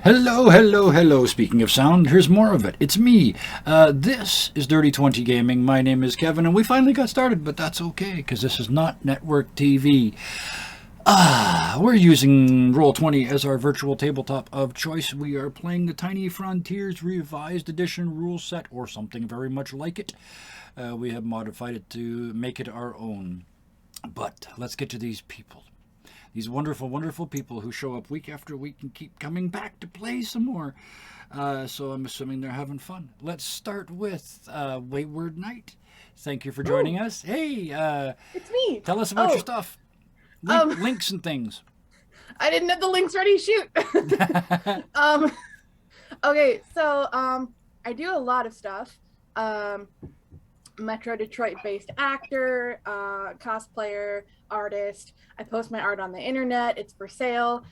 Hello, hello, hello. Speaking of sound, here's more of it. It's me. This is Dirty 20 Gaming. My name is Kevin, and we finally got started, but that's okay, because this is not network TV. We're using Roll20 as our virtual tabletop of choice. We are playing the Tiny Frontiers Revised Edition rule set, or something very much like it. We have modified it to make it our own. But let's get to these people. These wonderful, wonderful people who show up week after week and keep coming back to play some more. So I'm assuming they're having fun. Let's start with Wayward Knight. Thank you for joining us. Hey, it's me. Tell us about your stuff. Links and things. I didn't have the links ready. Shoot. Okay, so I do a lot of stuff. Metro Detroit-based actor, cosplayer, artist. I post my art on the internet. It's for sale.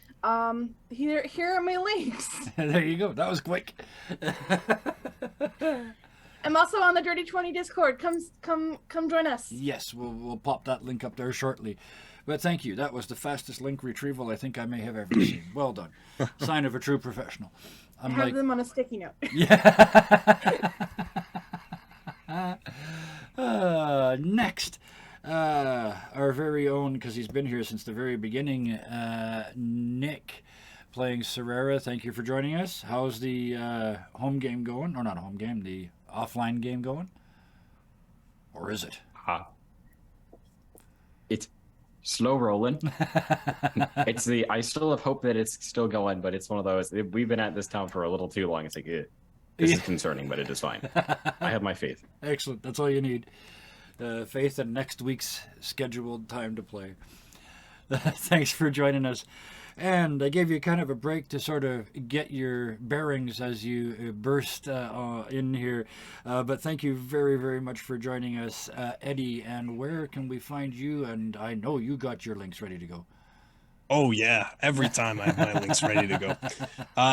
Here are my links. There you go. That was quick. I'm also on the Dirty 20 Discord. Come join us. Yes, we'll pop that link up there shortly. But thank you. That was the fastest link retrieval I think I may have ever seen. Well done. Sign of a true professional. I have them on a sticky note. Yeah. Next, our very own, because he's been here since the very beginning, Nick, playing Serera. Thank you for joining us. How's the home game going? Or not home game, the offline game going? Or is it? It's slow rolling. I still have hope that it's still going, but it's one of those, we've been at this town for a little too long. It's like, this is concerning, but it is fine. I have my faith. Excellent. That's all you need. Faith and next week's scheduled time to play. Thanks for joining us. And I gave you kind of a break to sort of get your bearings as you burst in here. But thank you very, very much for joining us, Eddie. And where can we find you? And I know you got your links ready to go. Oh, yeah. Every time I have my links ready to go.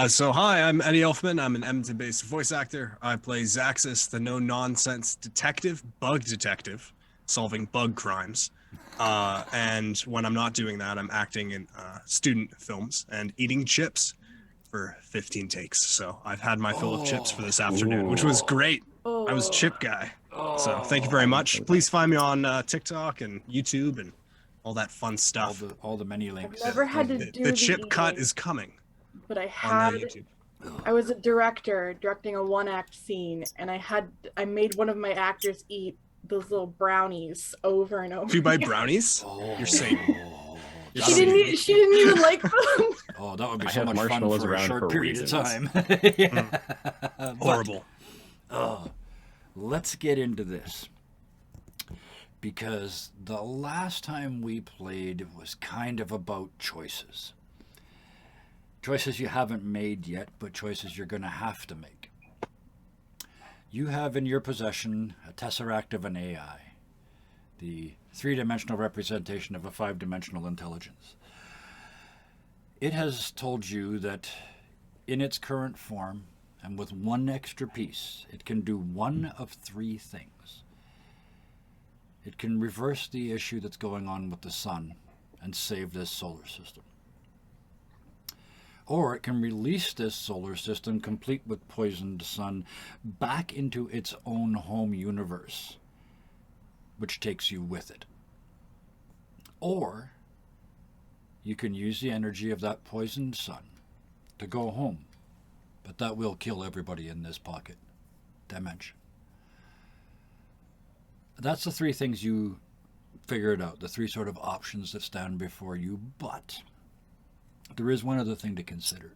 So, hi, I'm Eddie Elfman. I'm an Edmonton-based voice actor. I play Zaxxas, the no-nonsense bug detective, solving bug crimes. And when I'm not doing that, I'm acting in student films and eating chips for 15 takes. So I've had my fill of chips for this afternoon, which was great. I was chip guy. So thank you very much. Please find me on TikTok and YouTube and all that fun stuff. All the many links. I've never had to do the chip cut is coming. But I was a director directing a one-act scene, and I made one of my actors eat those little brownies over and over. 2 by brownies? You're saying. She didn't even like them. Oh, that would be so much fun for a short period of time. Horrible. Let's get into this. Because the last time we played was kind of about choices. Choices you haven't made yet, but choices you're going to have to make. You have in your possession a tesseract of an AI, the 3-dimensional representation of a 5-dimensional intelligence. It has told you that in its current form, and with one extra piece, it can do one of 3 things. It can reverse the issue that's going on with the sun and save this solar system. Or it can release this solar system, complete with poisoned sun, back into its own home universe, which takes you with it. Or you can use the energy of that poisoned sun to go home, but that will kill everybody in this pocket dimension. That's the 3 things you figured out, the 3 sort of options that stand before you, but there is one other thing to consider.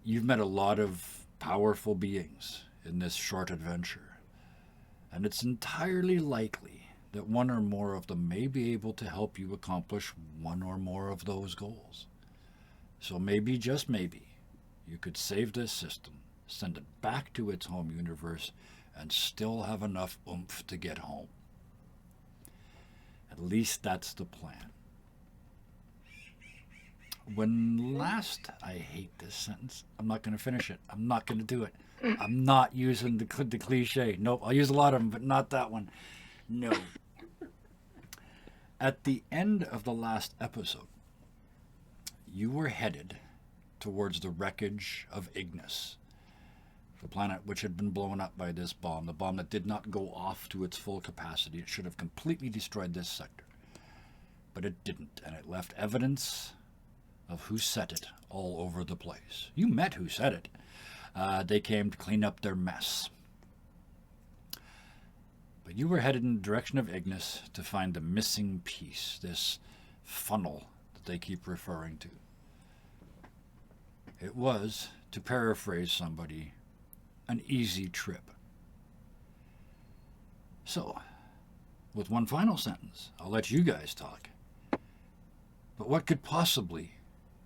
You've met a lot of powerful beings in this short adventure, and it's entirely likely that one or more of them may be able to help you accomplish one or more of those goals. So maybe, just maybe, you could save this system, send it back to its home universe, and still have enough oomph to get home. At least that's the plan. I hate this sentence. I'm not going to finish it. I'm not going to do it. I'm not using the cliche. Nope, I'll use a lot of them, but not that one. No. At the end of the last episode, you were headed towards the wreckage of Ignis, the planet which had been blown up by this bomb, the bomb that did not go off to its full capacity. It should have completely destroyed this sector. But it didn't, and it left evidence of who set it all over the place. You met who set it. They came to clean up their mess. But you were headed in the direction of Ignis to find the missing piece, this funnel that they keep referring to. It was, to paraphrase somebody, an easy trip. So, with one final sentence, I'll let you guys talk. But what could possibly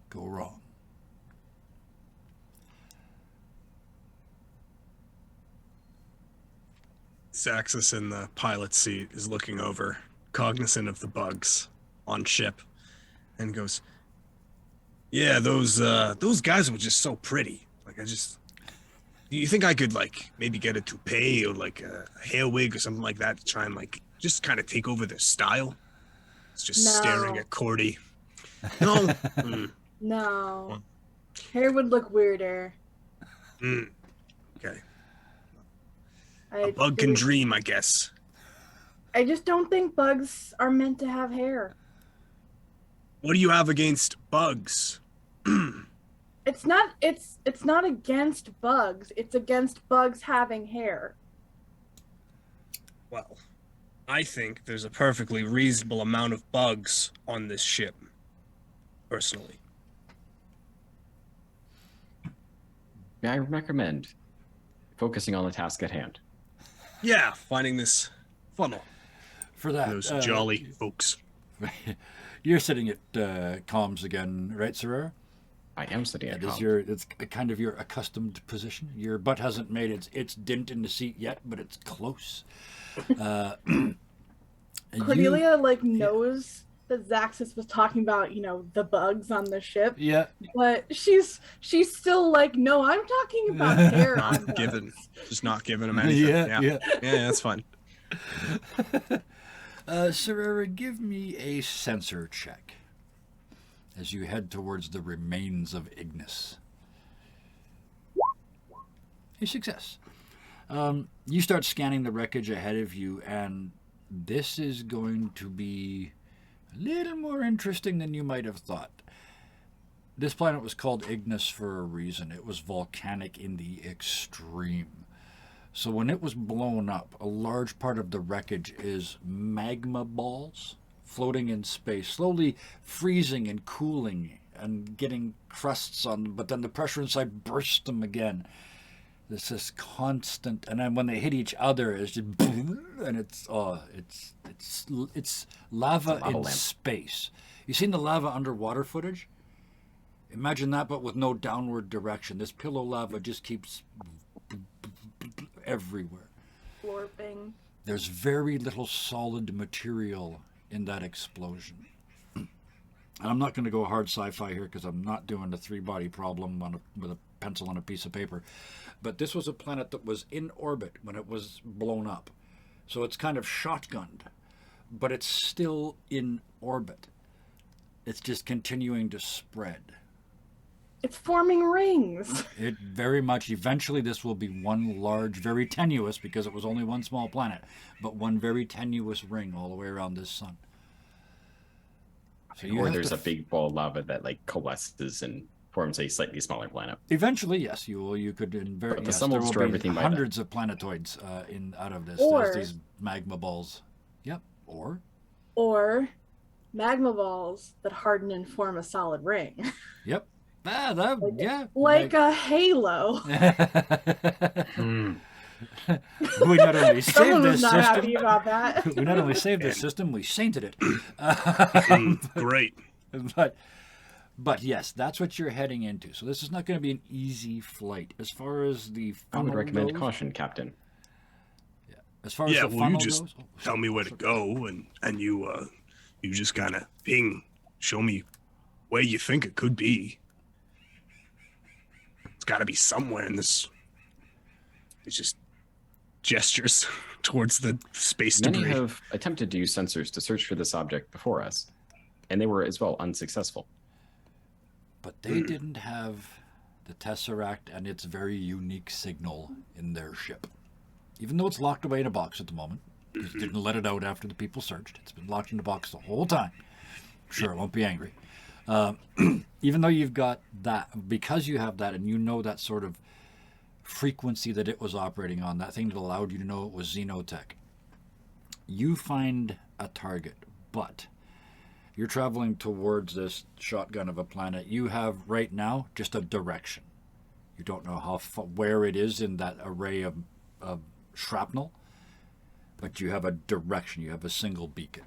go wrong? Zaxxas in the pilot's seat is looking over, cognizant of the bugs on ship, and goes, "Yeah, those guys were just so pretty. Like, do you think I could, like, maybe get a toupee or, like, a hair wig or something like that to try and, like, just kind of take over their style?" It's just staring at Cordy. No. No. Hair would look weirder. Okay. A bug can dream, I guess. I just don't think bugs are meant to have hair. What do you have against bugs? It's not against bugs. It's against bugs having hair. Well, I think there's a perfectly reasonable amount of bugs on this ship, personally. May I recommend focusing on the task at hand? Yeah, finding this funnel. For that, Those jolly folks. You're sitting at comms again, right, Sarah? I am sitting at comms. It's kind of your accustomed position. Your butt hasn't made its dent in the seat yet, but it's close. Cordelia knows that Zaxxas was talking about, the bugs on the ship. Yeah. But she's still like, no, I'm talking about hair. Just not giving him anything. Yeah, that's fine. Sarera, give me a sensor check as you head towards the remains of Ignis. A success. You start scanning the wreckage ahead of you, and this is going to be a little more interesting than you might have thought. This planet was called Ignis for a reason. It was volcanic in the extreme. So when it was blown up, a large part of the wreckage is magma balls floating in space, slowly freezing and cooling and getting crusts on them, but then the pressure inside bursts them again. This is constant, and then when they hit each other, it's just and it's lava in space. You seen the lava underwater footage? Imagine that, but with no downward direction. This pillow lava just keeps everywhere. Slurping. There's very little solid material in that explosion. And I'm not going to go hard sci-fi here because I'm not doing the three-body problem with a pencil on a piece of paper. But this was a planet that was in orbit when it was blown up. So it's kind of shotgunned, but it's still in orbit. It's just continuing to spread. It's forming rings. It very much, eventually this will be one large, very tenuous, because it was only one small planet, but one very tenuous ring all the way around this sun. So or there's a big ball of lava that coalesces and forms a slightly smaller planet. Eventually, yes, you could. There will be hundreds of planetoids out of this. There's these magma balls. Yep. Or magma balls that harden and form a solid ring. Yep. Like a halo. We not only saved this not system. Happy about that. We not only saved this system, we sainted it. Great. But yes, that's what you're heading into. So this is not going to be an easy flight. As far as the funnel I would recommend goes, caution, Captain. Yeah. As far as the funnel you just goes, tell me where to go, and you just kind of show me where you think it could be. It's got to be somewhere in this. It's just gestures towards the space debris. Many have attempted to use sensors to search for this object before us, and they were as well unsuccessful. But they didn't have the Tesseract and its very unique signal in their ship. Even though it's locked away in a box at the moment, because it didn't let it out after the people searched. It's been locked in the box the whole time. Sure, it won't be angry. Even though you've got that, because you have that and you know that sort of frequency that it was operating on, that thing that allowed you to know it was Xenotech, you find a target, but you're traveling towards this shotgun of a planet. You have right now just a direction. You don't know where it is in that array of shrapnel, but you have a direction. You have a single beacon.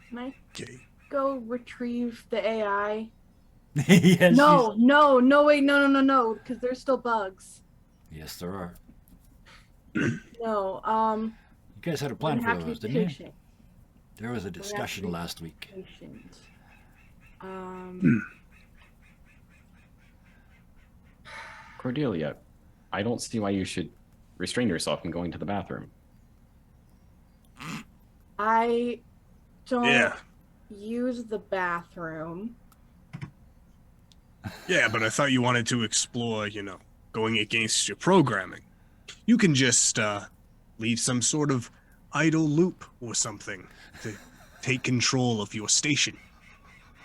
Can I Okay. go retrieve the AI? Yes. No, wait, no, because there's still bugs. Yes, there are. No, You guys had a plan we for have to those, be didn't you? patient. There was a discussion be last week. Patient. Cordelia, I don't see why you should restrain yourself from going to the bathroom. I don't Yeah. use the bathroom. Yeah, but I thought you wanted to explore, going against your programming. You can just leave some sort of idle loop or something to take control of your station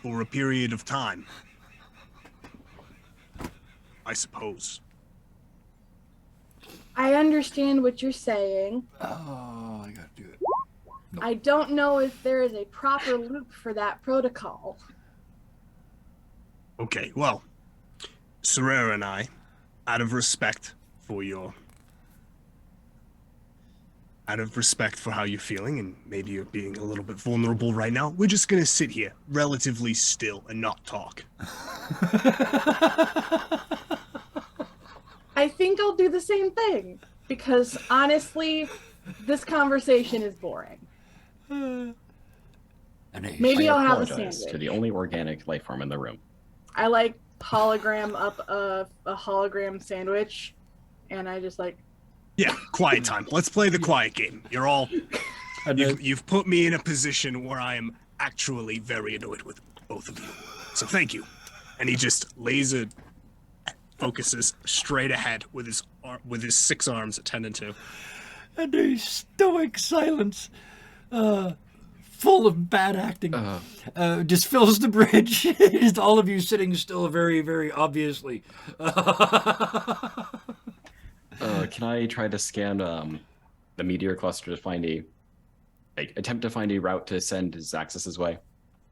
for a period of time. I suppose. I understand what you're saying. Oh, I gotta do it. I don't know if there is a proper loop for that protocol. Okay, well, Sorera and I, out of respect for how you're feeling, and maybe you're being a little bit vulnerable right now, we're just gonna sit here relatively still and not talk. I think I'll do the same thing because honestly, this conversation is boring. Maybe I'll have a Apologize sandwich. to the only organic life form in the room. I like hologram up a hologram sandwich, and I just like. Yeah, quiet time. Let's play the quiet game. You've put me in a position where I am actually very annoyed with both of you. So thank you. And he just laser focuses straight ahead with his 6 arms at 10 and 2. And a stoic silence, full of bad acting, just fills the bridge. Just all of you sitting still, very, very obviously. Can I try to scan the meteor cluster to attempt to find a route to send Zaxxus's way?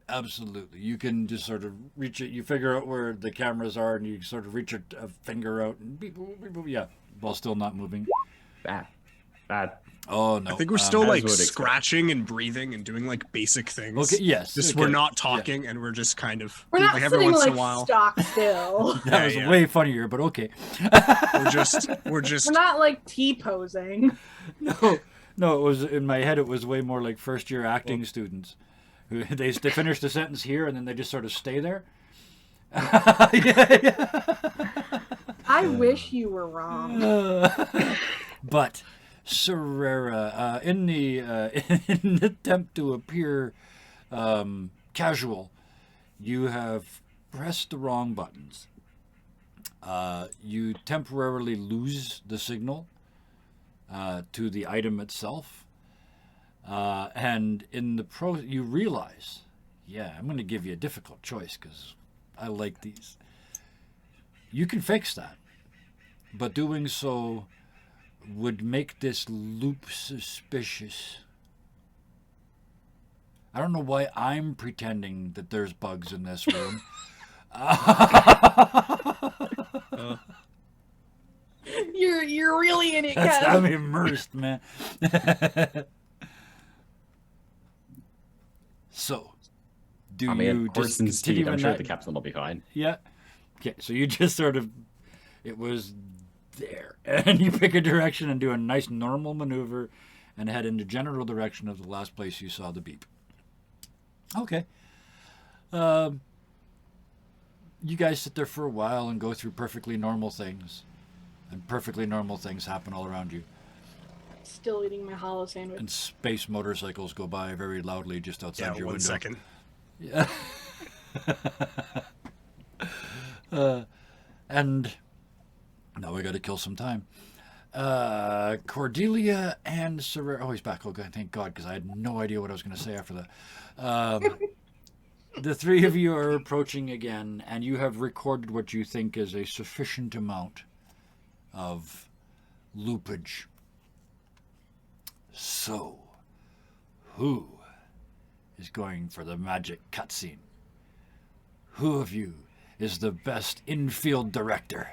Absolutely. You can just sort of reach it. You figure out where the cameras are, and you sort of reach a finger out, and beep, boop, beep, boop, yeah, while still not moving. Bad. Oh no! I think we're still like as would scratching and breathing and doing like basic things. Okay. Yes. Just okay. we're not talking, and we're just kind of We're not like every sitting once in like a while. stock still. That was Yeah. way funnier, but okay. We're just We're not like T-posing. No. It was in my head. It was way more like first-year acting students. Who they finish the sentence here, and then they just sort of stay there. I wish you were wrong. But Sorera, in an attempt to appear casual, you have pressed the wrong buttons. You temporarily lose the signal to the item itself, and in the you realize, yeah, I'm going to give you a difficult choice because I like these. You can fix that, but doing so would make this loop suspicious. I don't know why I'm pretending that there's bugs in this room. You're really in it, I'm Kevin. immersed, man. So, do you of course, just in continue speed, I'm in sure that? the captain will be fine. Yeah. Okay, so you just sort of, it was there, and you pick a direction and do a nice normal maneuver, and head in the general direction of the last place you saw the beep. Okay. You guys sit there for a while and go through perfectly normal things, and perfectly normal things happen all around you. Still eating my hollow sandwich. And space motorcycles go by very loudly just outside your one window. second. Yeah. And now we got to kill some time. Cordelia and Serera. Oh, he's back. Okay, thank God, because I had no idea what I was going to say after that. The three of you are approaching again, and you have recorded what you think is a sufficient amount of loopage. So, who is going for the magic cutscene? Who of you is the best infield director?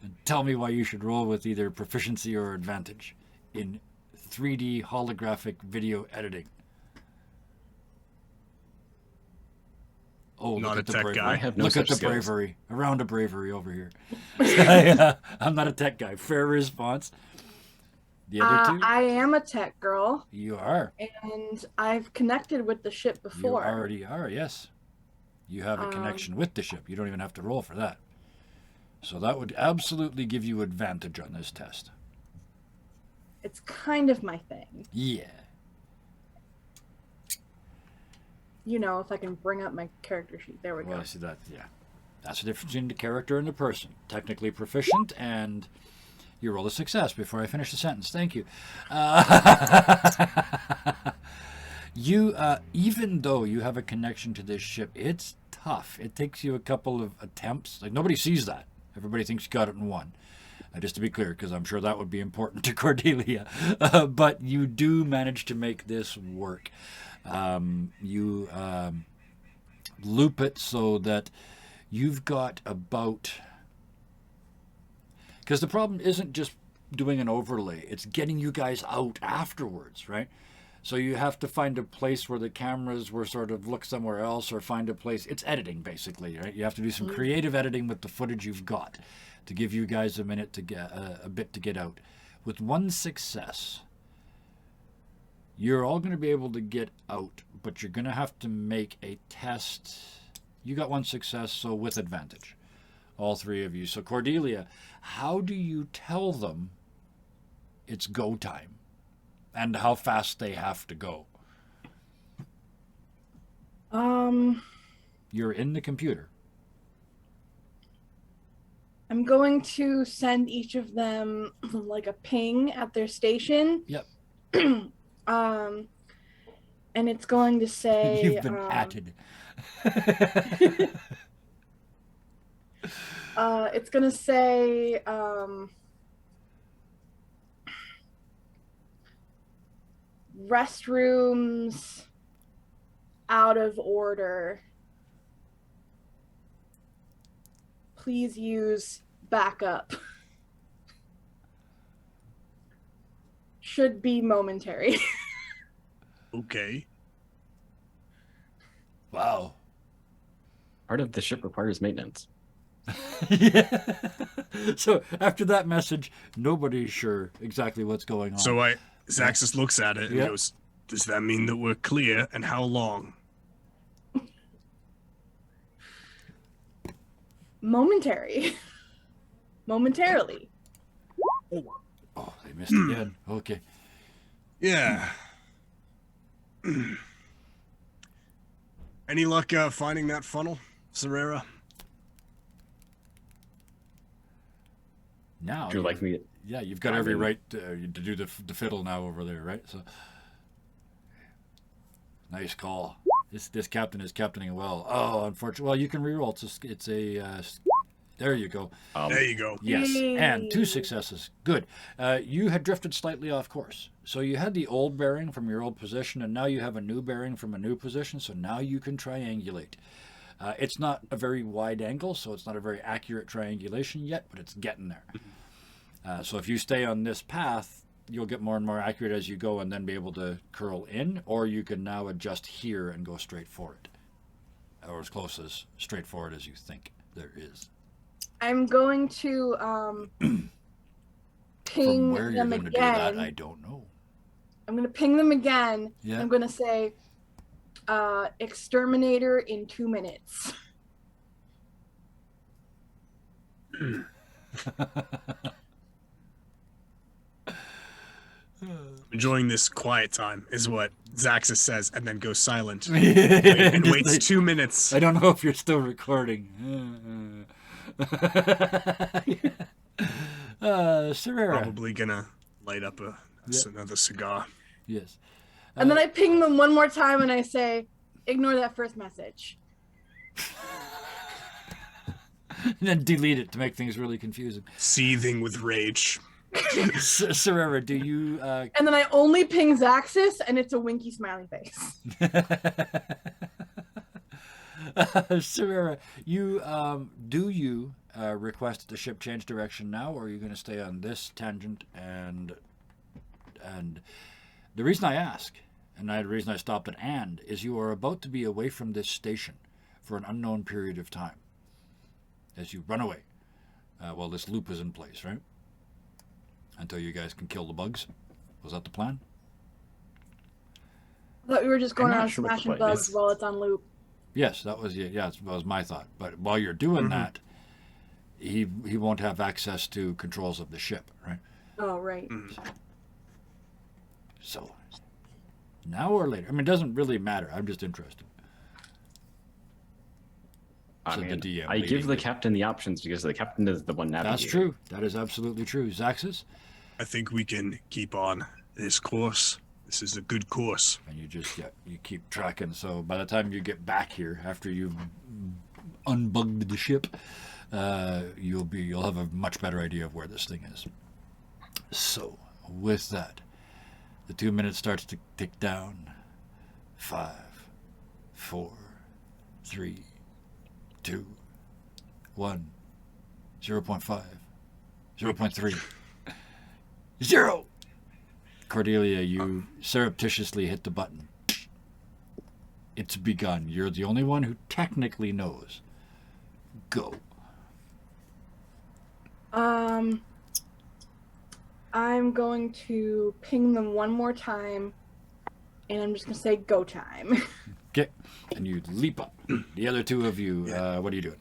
And tell me why you should roll with either proficiency or advantage in 3D holographic video editing. Oh, Not look at a the tech bravery. guy. I have no Look at such the skills. bravery. A round of bravery over here. I'm not a tech guy. Fair response. The other two? I am a tech girl, You are. and I've connected with the ship You before. already are, yes. You have a connection with the ship. You don't even have to roll for that. So that would absolutely give you advantage on this test. It's kind of my thing. Yeah. You know, if I can bring up my character sheet. There we Well, go. I see that, yeah. That's the difference between the character and the person. Technically proficient, and you roll a success before I finish the sentence. Thank you. You, even though you have a connection to this ship, it's tough. It takes you a couple of attempts. Like, nobody sees that. Everybody thinks you got it in one. Just to be clear, because I'm sure that would be important to Cordelia. But you do manage to make this work. You loop it so that you've got about... Because the problem isn't just doing an overlay. It's getting you guys out afterwards, right? So you have to find a place where the cameras were sort of look somewhere else, or find a place. It's editing, basically, right? You have to do some creative editing with the footage you've got to give you guys a minute to get a bit to get out. With one success, you're all going to be able to get out, but you're going to have to make a test. You got one success, so with advantage, all three of you. So Cordelia, how do you tell them it's go time? And how fast they have to go. You're in the computer. I'm going to send each of them like a ping at their station. Yep. And it's going to say You've been added. it's going to say restrooms out of order. Please use backup. Should be momentary. Okay. Wow. Part of the ship requires maintenance. Yeah. So after that message, nobody's sure exactly what's going on. So Zaxxas looks at it and Yep. goes, "Does that mean that we're clear? And how long?" Momentary. Momentarily. Oh, they missed again. Okay. Yeah. Any luck finding that funnel, Serera? Now. Would you like me? Yeah, you've got I every mean- right to do the fiddle now over there, right? So, nice call. This captain is captaining well. Oh, unfortunately. Well, you can reroll. It's a there you go. There you go. Yes, Yay. and 2 successes. Good. You had drifted slightly off course. So you had the old bearing from your old position, and now you have a new bearing from a new position, so now you can triangulate. It's not a very wide angle, so it's not a very accurate triangulation yet, but it's getting there. So if you stay on this path, you'll get more and more accurate as you go and then be able to curl in, or you can now adjust here and go straight for it, or as close as straightforward as you think there is. I'm going to ping From where you're them going to do again. that, I don't know. I'm going to ping them again. Yeah. I'm going to say, exterminator in 2 minutes. Enjoying this quiet time is what Zaxxas says, and then goes silent and Just waits like, 2 minutes. I don't know if you're still recording. Serrera. Probably gonna light up another cigar. Yes. And then I ping them one more time and I say, ignore that first message. And then delete it to make things really confusing. Seething with rage. Serrera, do you... And then I only ping Zaxxas and it's a winky smiley face. Serrera, do you request that the ship change direction now, or are you going to stay on this tangent? And the reason I ask, and the reason I stopped at "and" is you are about to be away from this station for an unknown period of time as you run away. Well, this loop is in place, right? Until you guys can kill the bugs. Was that the plan? I thought we were just going I'm not around sure what the smashing plan bugs is. while it's on loop. Yes, that was that was my thought. But while you're doing that, he won't have access to controls of the ship, right? Oh, right. So, now or later? I mean, it doesn't really matter. I'm just interested. I So the mean, DM I give leading the it. captain the options because the captain is the one navigating. That's true. That is absolutely true. Zaxxas? I think we can keep on this course. This is a good course. And you just you keep tracking. So by the time you get back here, after you've unbugged the ship, you'll have a much better idea of where this thing is. So with that, the 2 minutes starts to tick down. 5, 4, 3, 2, 1, 0.5, 0.3, 0. Cordelia, you surreptitiously hit the button. It's begun. You're the only one who technically knows. Go. I'm going to ping them one more time, and I'm just going to say go time. Okay. And you leap up. The other two of you, what are you doing?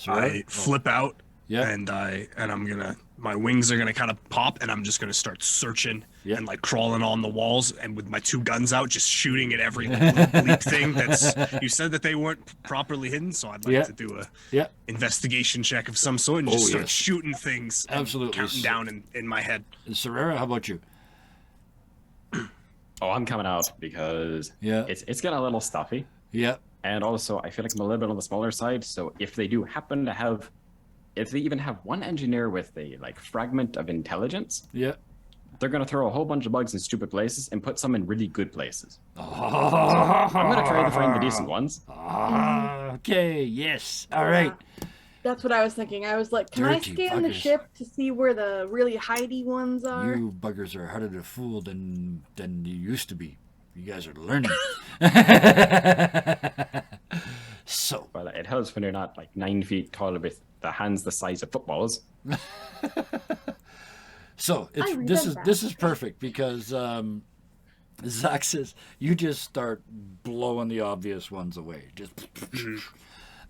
I flip out, Yeah. and I'm gonna, my wings are gonna kind of pop, and I'm just gonna start searching and like crawling on the walls, and with my two guns out, just shooting at every little bleep thing. That's, you said that they weren't properly hidden, so I'd like to do a investigation check of some sort and just start shooting things. Absolutely. Counting down in my head. And Serrera, how about you? Oh, I'm coming out because it's getting a little stuffy. Yeah. And also, I feel like I'm a little bit on the smaller side. So if they do happen to have, if they even have one engineer with a like fragment of intelligence, they're gonna throw a whole bunch of bugs in stupid places and put some in really good places. So I'm gonna try to find the decent ones. Okay. Yes. All right. That's what I was thinking. I was like, can I Dirty scan the buggers. ship to see where the really hidey ones are? You buggers are harder to fool than you used to be. You guys are learning. So. Well, it helps when you're not like 9 feet tall with the hands the size of footballs. So this is perfect because Zach says you just start blowing the obvious ones away. Just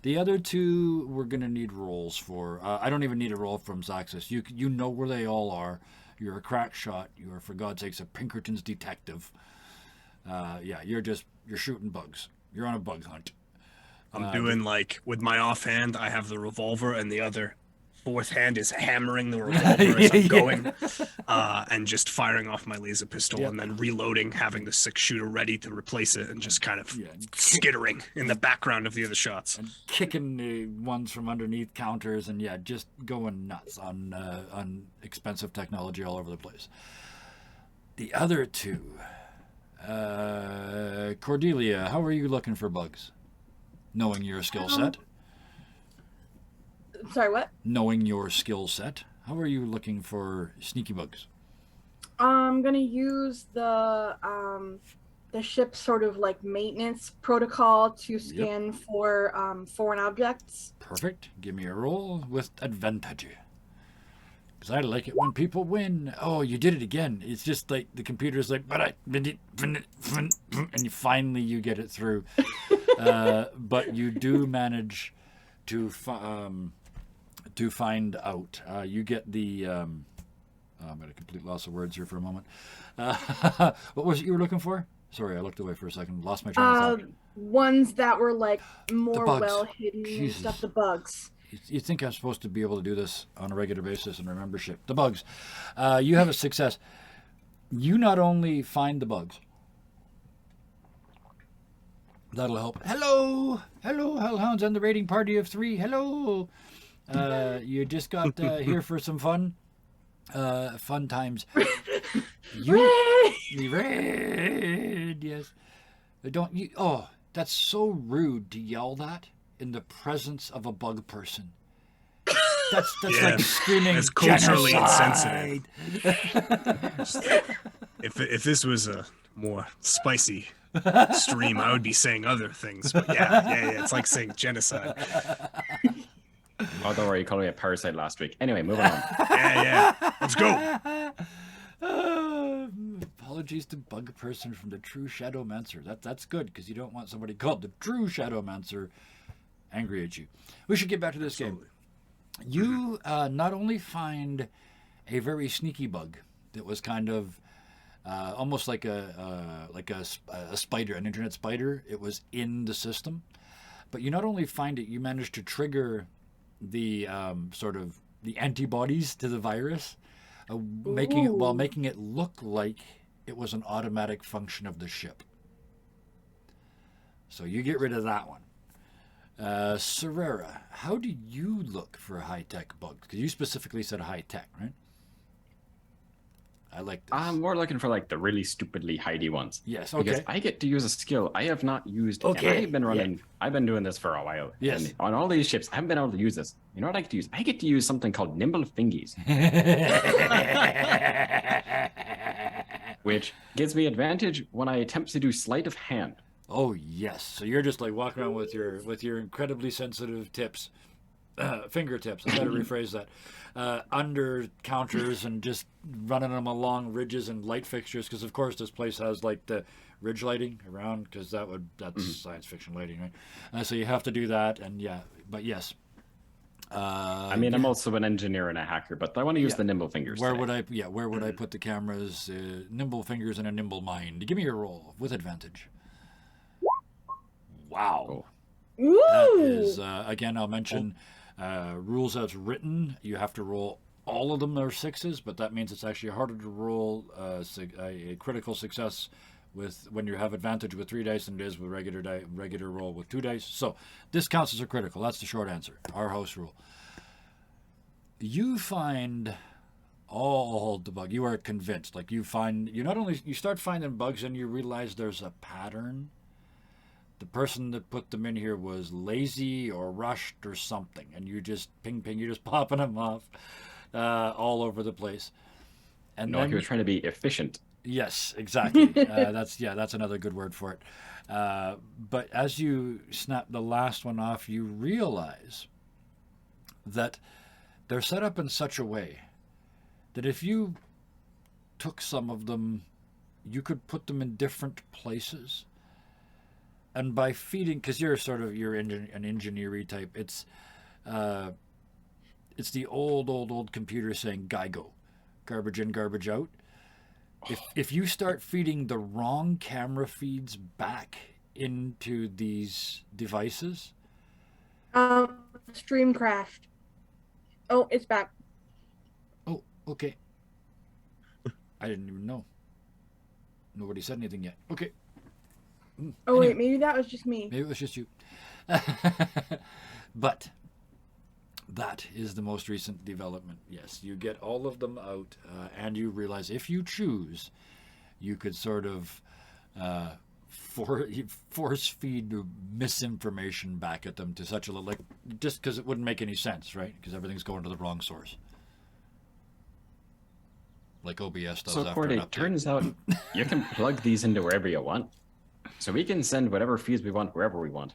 the other two we're gonna need rolls for. I don't even need a roll from Zaxxas. You know where they all are. You're a crack shot. You are, for God's sakes, a Pinkerton's detective. You're shooting bugs. You're on a bug hunt. I'm doing like with my offhand, I have the revolver, and the other fourth hand is hammering the revolver as I'm going, and just firing off my laser pistol, and then reloading, having the 6-shooter ready to replace it, and just kind of skittering in the background of the other shots. And kicking the ones from underneath counters, and just going nuts on expensive technology all over the place. The other two, Cordelia, how are you looking for bugs? Knowing your skill set. Sorry, what? Knowing your skill set, how are you looking for sneaky bugs? I'm gonna use the ship's sort of like maintenance protocol to scan for foreign objects. Perfect. Give me a roll with advantage. Because I like it when people win. Oh, you did it again. It's just like the computer's like, and finally you get it through. But you do manage to find out. You get the I'm at a complete loss of words here for a moment. What was it you were looking for? Sorry, I looked away for a second. Lost my train of thought. Ones that were like more bugs. well hidden and stuff. The bugs. You think I'm supposed to be able to do this on a regular basis and remember shit. The bugs. You have a success. You not only find the bugs. That'll help. Hello, Hellhounds and the raiding party of 3. Hello. You just got here for some fun times. Raid, yes. Don't you? Oh, that's so rude to yell that in the presence of a bug person. That's like screaming. It's culturally genocide. insensitive. If this was a more spicy stream, I would be saying other things. But yeah, it's like saying genocide. Oh, don't worry, you called me a parasite last week. Anyway, moving on. Yeah. Let's go. Apologies to bug person from the True Shadowmancer. That's good, because you don't want somebody called the True Shadowmancer angry at you. We should get back to this game. You not only find a very sneaky bug that was kind of almost like a spider, an internet spider. It was in the system, but you not only find it, you managed to trigger the sort of the antibodies to the virus, making it look like it was an automatic function of the ship. So you get rid of that one. Serera, how do you look for high-tech bugs? Because you specifically said high-tech, right? I like this. I'm more looking for like the really stupidly hidey ones. Yes, okay. Because I get to use a skill I have not used. Okay. I've been doing this for a while. Yes. And on all these ships, I haven't been able to use this. You know what I get to use? I get to use something called nimble fingies. Which gives me advantage when I attempt to do sleight of hand. Oh yes. So you're just like walking around with your incredibly sensitive tips. Fingertips, I better rephrase that, under counters and just running them along ridges and light fixtures, because of course this place has like the ridge lighting around, because that's science fiction lighting, right? So you have to do that, and but yes. I'm also an engineer and a hacker, but I want to use the nimble fingers. Where would I put the cameras? Nimble fingers and a nimble mind. Give me a roll with advantage. Wow. Ooh. That is again. I'll mention. Rules as written, you have to roll all of them are 6s, but that means it's actually harder to roll a critical success when you have advantage with 3 dice than it is with regular roll with 2 dice. So this counts as a critical. That's the short answer. Our house rule. You find all the bug. You are convinced. Like you start finding bugs and you realize there's a pattern. The person that put them in here was lazy or rushed or something, and you just ping, you're just popping them off all over the place. And then he was trying to be efficient. Yes, exactly. That's another good word for it. But as you snap the last one off, you realize that they're set up in such a way that if you took some of them, you could put them in different places. And by feeding, because you're an engineering type, it's the old computer saying GIGO, garbage in, garbage out. If you start feeding the wrong camera feeds back into these devices, stream crashed. Oh, it's back. Oh, okay. I didn't even know. Nobody said anything yet. Okay. Oh, anyway. Wait, maybe that was just me. Maybe it was just you. But that is the most recent development. Yes, you get all of them out, and you realize if you choose, you could sort of force feed misinformation back at them to such a just because it wouldn't make any sense, right? Because everything's going to the wrong source. Like OBS does. So, Cordy, it turns out you can plug these into wherever you want. So we can send whatever feeds we want wherever we want.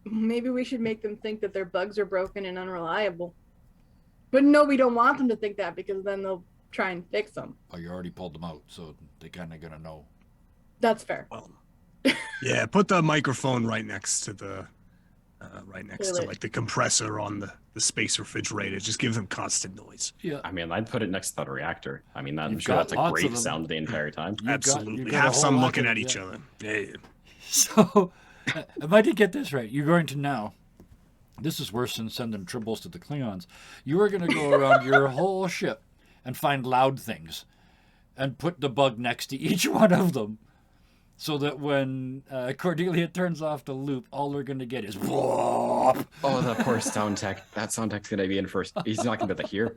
Maybe we should make them think that their bugs are broken and unreliable. But no, we don't want them to think that, because then they'll try and fix them. Oh, you already pulled them out, so they kind of gonna know. That's fair. Well, yeah, put the microphone right next to the right next to like the compressor on the space refrigerator. Just give them constant noise. Yeah. I mean, I'd put it next to the reactor. I mean, I'm sure that's a great sound the entire time. Absolutely. Have some looking at each other. Yeah. So, if I did get this right, you're going to now. This is worse than sending tribbles to the Klingons. You are going to go around your whole ship and find loud things and put the bug next to each one of them so that when Cordelia turns off the loop, all they're going to get is whoop. Oh, the poor sound tech. That sound tech's going to be in first. He's not going to be able to hear.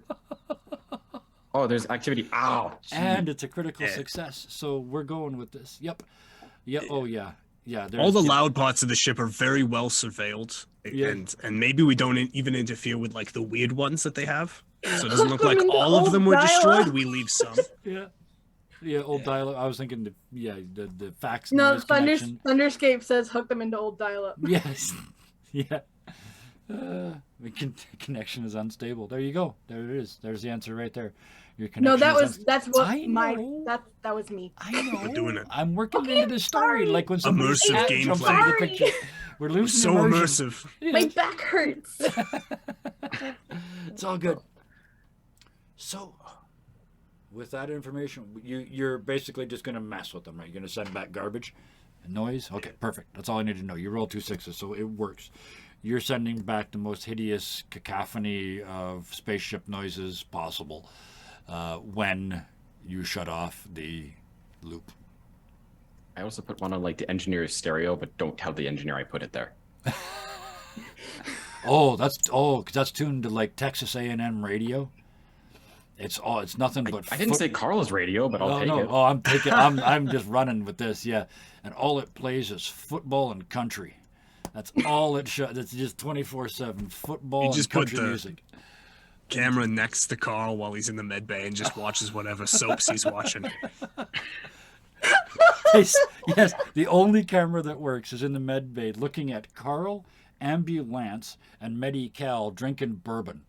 Oh, there's activity. Ow. Gee. And it's a critical success. So we're going with this. Yep. Oh, yeah. Yeah, all the loud parts of the ship are very well surveilled, and maybe we don't even interfere with like the weird ones that they have. So it doesn't look like all of them were destroyed. We leave some. Yeah, old dial-up. I was thinking, the fax. No, Thunderscape says hook them into old dial-up. Yes. Yeah. The connection is unstable. There you go. There it is. There's the answer right there. Your connection. No, that was me. I know. We're doing it. I'm working into the story, like when somebody immersive gameplay. We're losing so immersion. Immersive. Yeah. My back hurts. It's all good. So, with that information, you're basically just going to mess with them, right? You're going to send back garbage and noise. Okay, perfect. That's all I need to know. You roll 2 6s, so it works. You're sending back the most hideous cacophony of spaceship noises possible when you shut off the loop. I also put one on like the engineer's stereo, but don't tell the engineer I put it there. Because that's tuned to like Texas A&M radio. It's nothing but. I didn't say Carl's radio, but I'll take it. Oh, I'm taking. I'm just running with this, yeah. And all it plays is football and country. That's all it shows. It's just 24/7 football and country music. Camera next to Carl while he's in the med bay and just watches whatever soaps he's watching. Yes, the only camera that works is in the med bay, looking at Carl, Ambulance, and Medi-Cal drinking bourbon.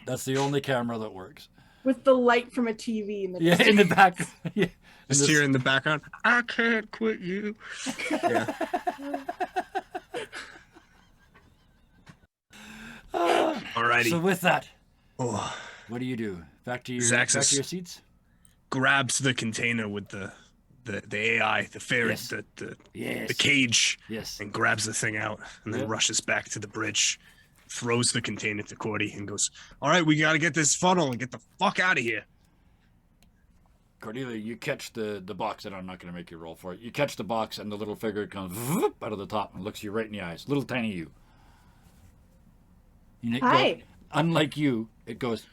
That's the only camera that works. With the light from a TV in the in the back. Yeah. Just here in the background. I can't quit you. Yeah. Alrighty. So with that, what do you do? Back to your seats? Grabs the container with the AI, the ferret, the cage, and grabs the thing out, and then rushes back to the bridge, throws the container to Cordy, and goes, "All right, we got to get this funnel and get the fuck out of here." Cordelia, you catch the box, and I'm not going to make you roll for it. You catch the box, and the little figure comes out of the top and looks you right in the eyes. Little tiny you. Hi. Unlike you, it goes.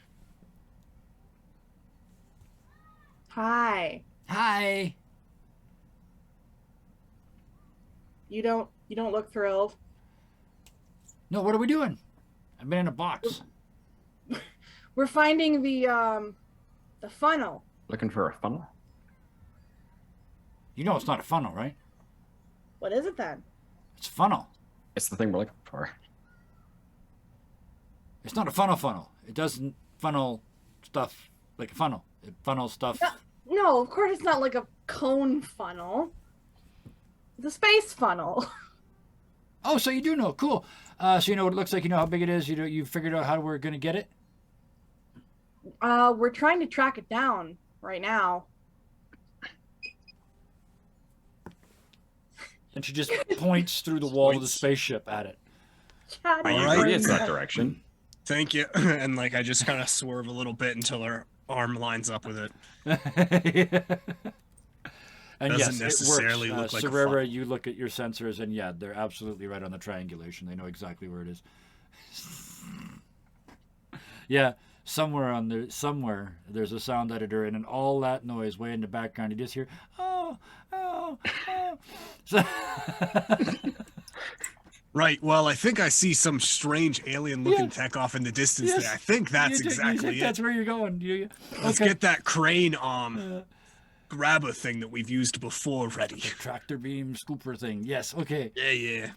Hi. Hi. You don't look thrilled. No, what are we doing? I've been in a box. We're finding the funnel. Looking for a funnel? You know it's not a funnel, right? What is it then? It's a funnel. It's the thing we're looking for. It's not a funnel. It doesn't funnel stuff like a funnel. It funnels stuff. No, of course it's not like a cone funnel. It's a space funnel. Oh, so you do know. Cool. So you know what it looks like. You know how big it is. You figured out how we're going to get it? We're trying to track it down right now. And she just points through the wall of the spaceship at it. I agree it's that direction. Thank you. And like I just kind of swerve a little bit until her arm lines up with it. And doesn't yes, necessarily it works. look like a Serera, funnel. you look at your sensors, and yeah, they're absolutely right on the triangulation. They know exactly where it is. Yeah, somewhere there's a sound editor, and in all that noise way in the background, you just hear oh. So, right. Well, I think I see some strange alien-looking tech off in the distance there. I think that's exactly it. That's where you're going. Let's get that crane grabber thing that we've used before ready. The tractor beam scooper thing. Yes. Okay. Yeah.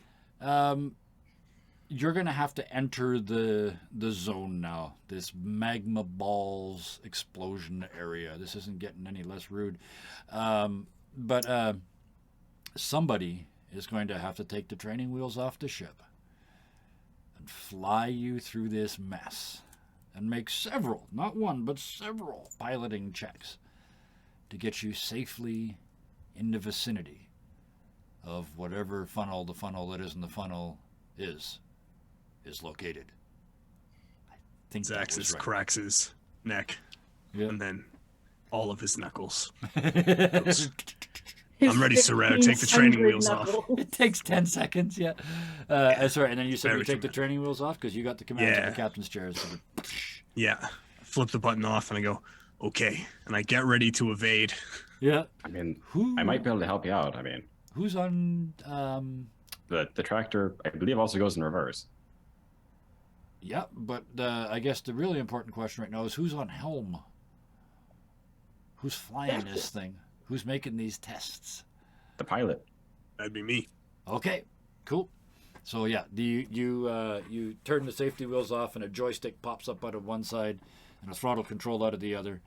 You're gonna have to enter the zone now. This magma balls explosion area. This isn't getting any less rude. But somebody is going to have to take the training wheels off the ship and fly you through this mess and make several, not one, but several piloting checks to get you safely in the vicinity of whatever funnel the funnel that is in the funnel is located. I think Zaxxas right. cracks his neck, and then all of his knuckles. I'm ready, Sorrento. Take the training wheels off. It takes 10 seconds, yeah. Sorry, and then you said you take the training wheels off because you got the commands of the captain's chair. So yeah. I flip the button off and I go, okay. And I get ready to evade. Yeah. I mean, I might be able to help you out. I mean, who's on... The tractor, I believe, also goes in reverse. Yeah, but I guess the really important question right now is who's on helm? Who's flying this thing? Who's making these tests? The pilot. That'd be me. Okay, cool. So yeah, you turn the safety wheels off and a joystick pops up out of one side and a throttle control out of the other.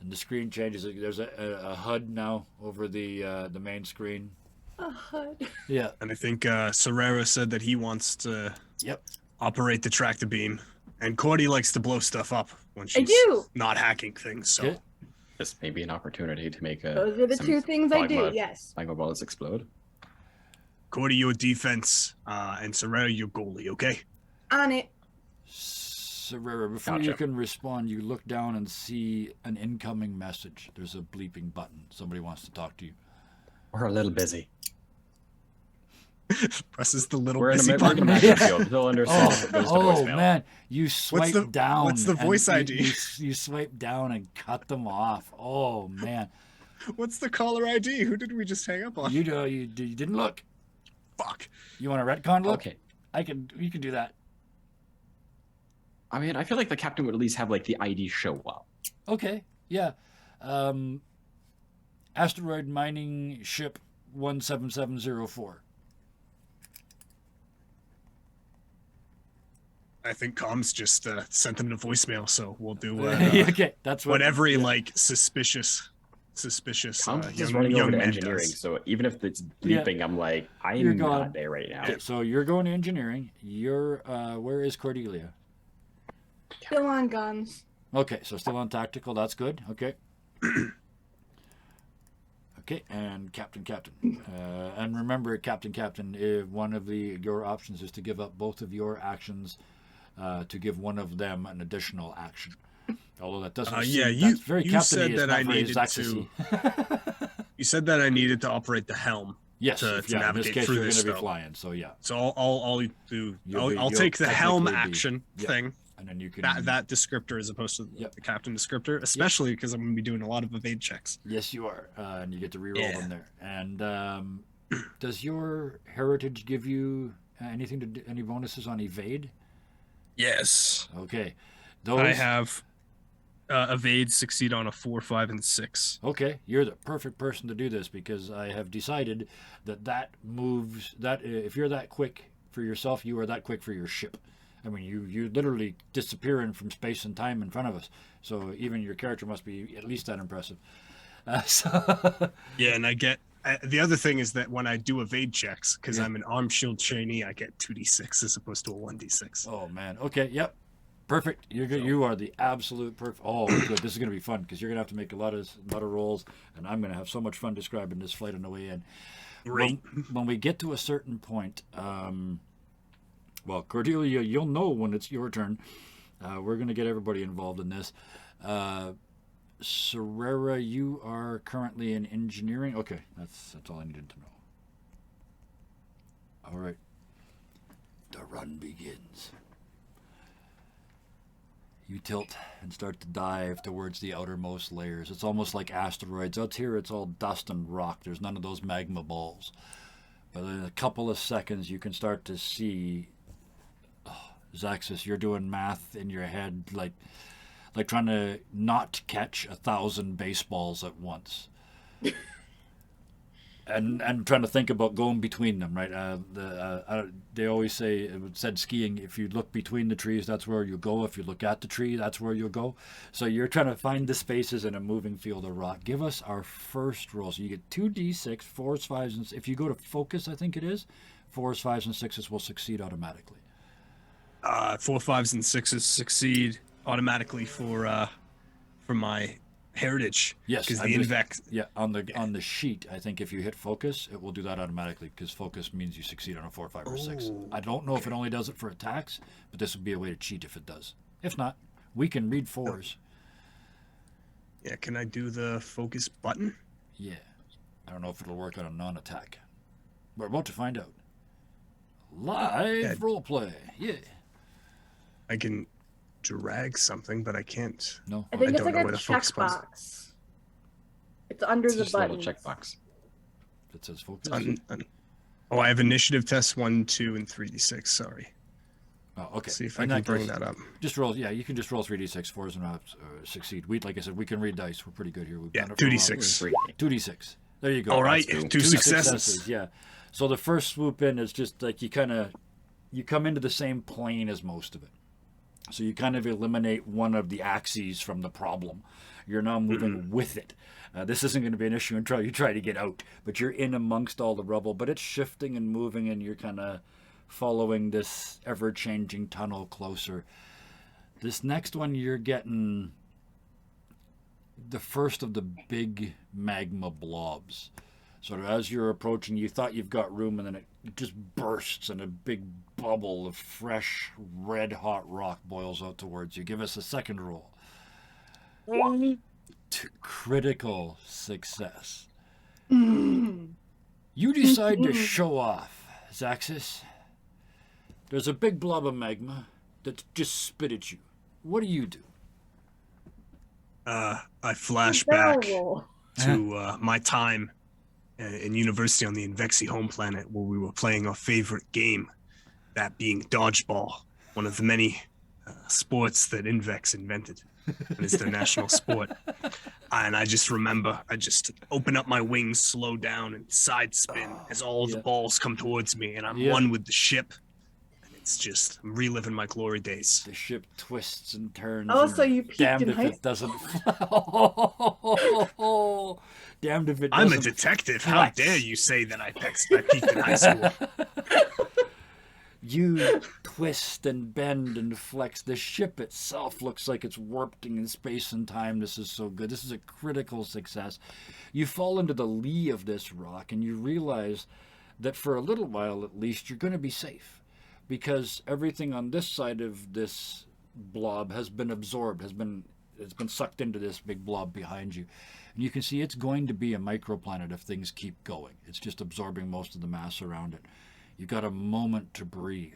And the screen changes. There's a HUD now over the main screen. A HUD. Yeah. And I think Sorrera said that he wants to operate the tractor beam. And Cordy likes to blow stuff up when she's not hacking things. So this may be an opportunity to make those are the two things I do. Yes. Magma bullets explode. Cordy, your defense, and Sorrera, your goalie. Okay. On it. Sorrera, before you can respond, you look down and see an incoming message. There's a bleeping button. Somebody wants to talk to you. We're a little busy. Presses the little busy button. They'll understand if it goes to voicemail. Man, you swipe down. What's the voice ID? You swipe down and cut them off. Oh man. What's the caller ID? Who did we just hang up on? You didn't look. Fuck. You want a retcon look? Okay. You can do that. I mean, I feel like the captain would at least have like the ID show up. Okay. Yeah. Asteroid mining ship 17704. I think comms just sent them to voicemail, so we'll do okay. That's what every like suspicious comms is running over to engineering. Does. So even if it's bleeping, I'm like, I'm not there right now. Okay, so you're going to engineering. You're where is Cordelia? Still on guns. Okay, so still on tactical. That's good. Okay. Okay, and Captain. And remember, Captain, one of your options is to give up both of your actions to give one of them an additional action. Although that doesn't that's very you said that I needed to. You said that I needed to operate the helm. Yes, to navigate in this case through you're this. Going to be flying, so yeah. So I'll take the helm action thing. And then you can that descriptor as opposed to the captain descriptor, especially because I'm going to be doing a lot of evade checks. Yes, you are, and you get to reroll them there. And does your heritage give you any bonuses on evade? Yes. Okay. I have evade succeed on a 4, 5, and 6. Okay, you're the perfect person to do this because I have decided that moves that if you're that quick for yourself, you are that quick for your ship. I mean, you literally disappearing from space and time in front of us. So even your character must be at least that impressive. Yeah, and I get the other thing is that when I do evade checks, because I'm an arm shield trainee, I get 2d6 as opposed to a 1d6. Oh man. Okay. Yep. Perfect. You are the absolute perfect. Oh, good. This is going to be fun because you're going to have to make a lot of rolls, and I'm going to have so much fun describing this flight on the way in. Great. When we get to a certain point, well, Cordelia, you'll know when it's your turn. We're going to get everybody involved in this. Sorrera, you are currently in engineering. Okay, that's all I needed to know. All right. The run begins. You tilt and start to dive towards the outermost layers. It's almost like asteroids. Out here, it's all dust and rock. There's none of those magma balls. But in a couple of seconds, you can start to see... Oh, Zaxxas, you're doing math in your head like trying to not catch 1,000 baseballs at once. and trying to think about going between them, right? They always say, it said skiing, if you look between the trees, that's where you go. If you look at the tree, that's where you'll go. So you're trying to find the spaces in a moving field of rock. Give us our first roll. So you get 2d6, 4s, 5s, and if you go to focus, I think it is, 4s, 5s, and 6s will succeed automatically. 4, 5s, and 6s succeed automatically for my heritage. Yes, because the Invex. Yeah, on the sheet, I think if you hit focus, it will do that automatically because focus means you succeed on a 4, 5, or 6. I don't know if it only does it for attacks, but this would be a way to cheat if it does. If not, we can read 4s. Yeah, can I do the focus button? Yeah, I don't know if it'll work on a non-attack. We're about to find out. Live roleplay, yeah. I can drag something, but I can't. No, I think it's don't like know a where the focus button checkbox. It's under It's the just a little button. checkbox. it says focus. Oh, I have initiative tests 1, 2, and 3d6. Sorry. Oh, okay. See if I In can that bring case, that up. Just roll. Yeah, you can just roll 3d6, 4s, and succeed. Like I said, we can read dice. We're pretty good here. We've Yeah, done it for a while. 2d6. 2d6. There you go. All right, That's cool. 2 successes. Yeah. So the first swoop in is just like you come into the same plane as most of it. So you kind of eliminate one of the axes from the problem. You're now moving with it. This isn't going to be an issue until you try to get out, but you're in amongst all the rubble. But it's shifting and moving, and you're kind of following this ever-changing tunnel closer. This next one, you're getting the first of the big magma blobs. So as you're approaching, you thought you've got room, and then it just bursts, and a big bubble of fresh, red-hot rock boils out towards you. Give us a second roll. Critical success. You decide to show off, Zaxis. There's a big blob of magma that just spit at you. What do you do? I flash back Terrible. to my time in university on the Invexi home planet where we were playing our favorite game, that being dodgeball, one of the many sports that Invex invented. And it's their national sport. And I just remember, I just open up my wings, slow down, and side spin as all the balls come towards me, and I'm one with the ship. And it's just, I'm reliving my glory days. The ship twists and turns. Oh, and so you peaked damned in if high it doesn't. Damned if it doesn't. I'm a detective. How dare you say that I peaked in high school? You twist and bend and flex. The ship itself looks like it's warping in space and time. This is so good. This is a critical success. You fall into the lee of this rock, and you realize that for a little while at least you're going to be safe, because everything on this side of this blob has been absorbed, it's been sucked into this big blob behind you. And you can see it's going to be a microplanet if things keep going. It's just absorbing most of the mass around it. You got a moment to breathe.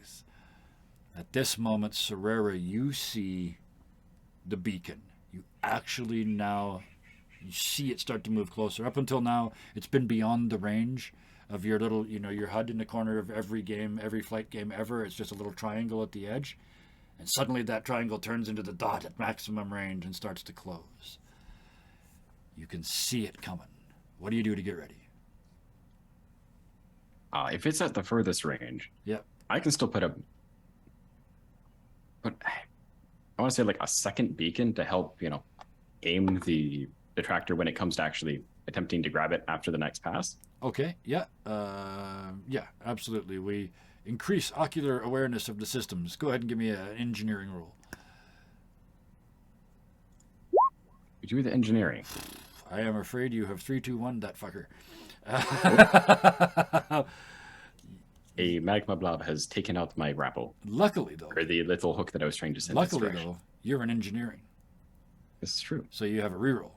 At this moment, Serera, you see the beacon. You actually now you see it start to move closer. Up until now, it's been beyond the range of your little, your HUD in the corner of every game, every flight game ever. It's just a little triangle at the edge. And suddenly that triangle turns into the dot at maximum range and starts to close. You can see it coming. What do you do to get ready? If it's at the furthest range, I can still put I want to say like a second beacon to help, aim the tractor when it comes to actually attempting to grab it after the next pass. Okay, yeah, absolutely. We increase ocular awareness of the systems. Go ahead and give me an engineering roll. We do the engineering. I am afraid you have 3, 2, 1, that fucker. A magma blob has taken out my grapple. Luckily, though. Or the little hook that I was trying to send. Luckily, though, you're in engineering. This is true. So you have a reroll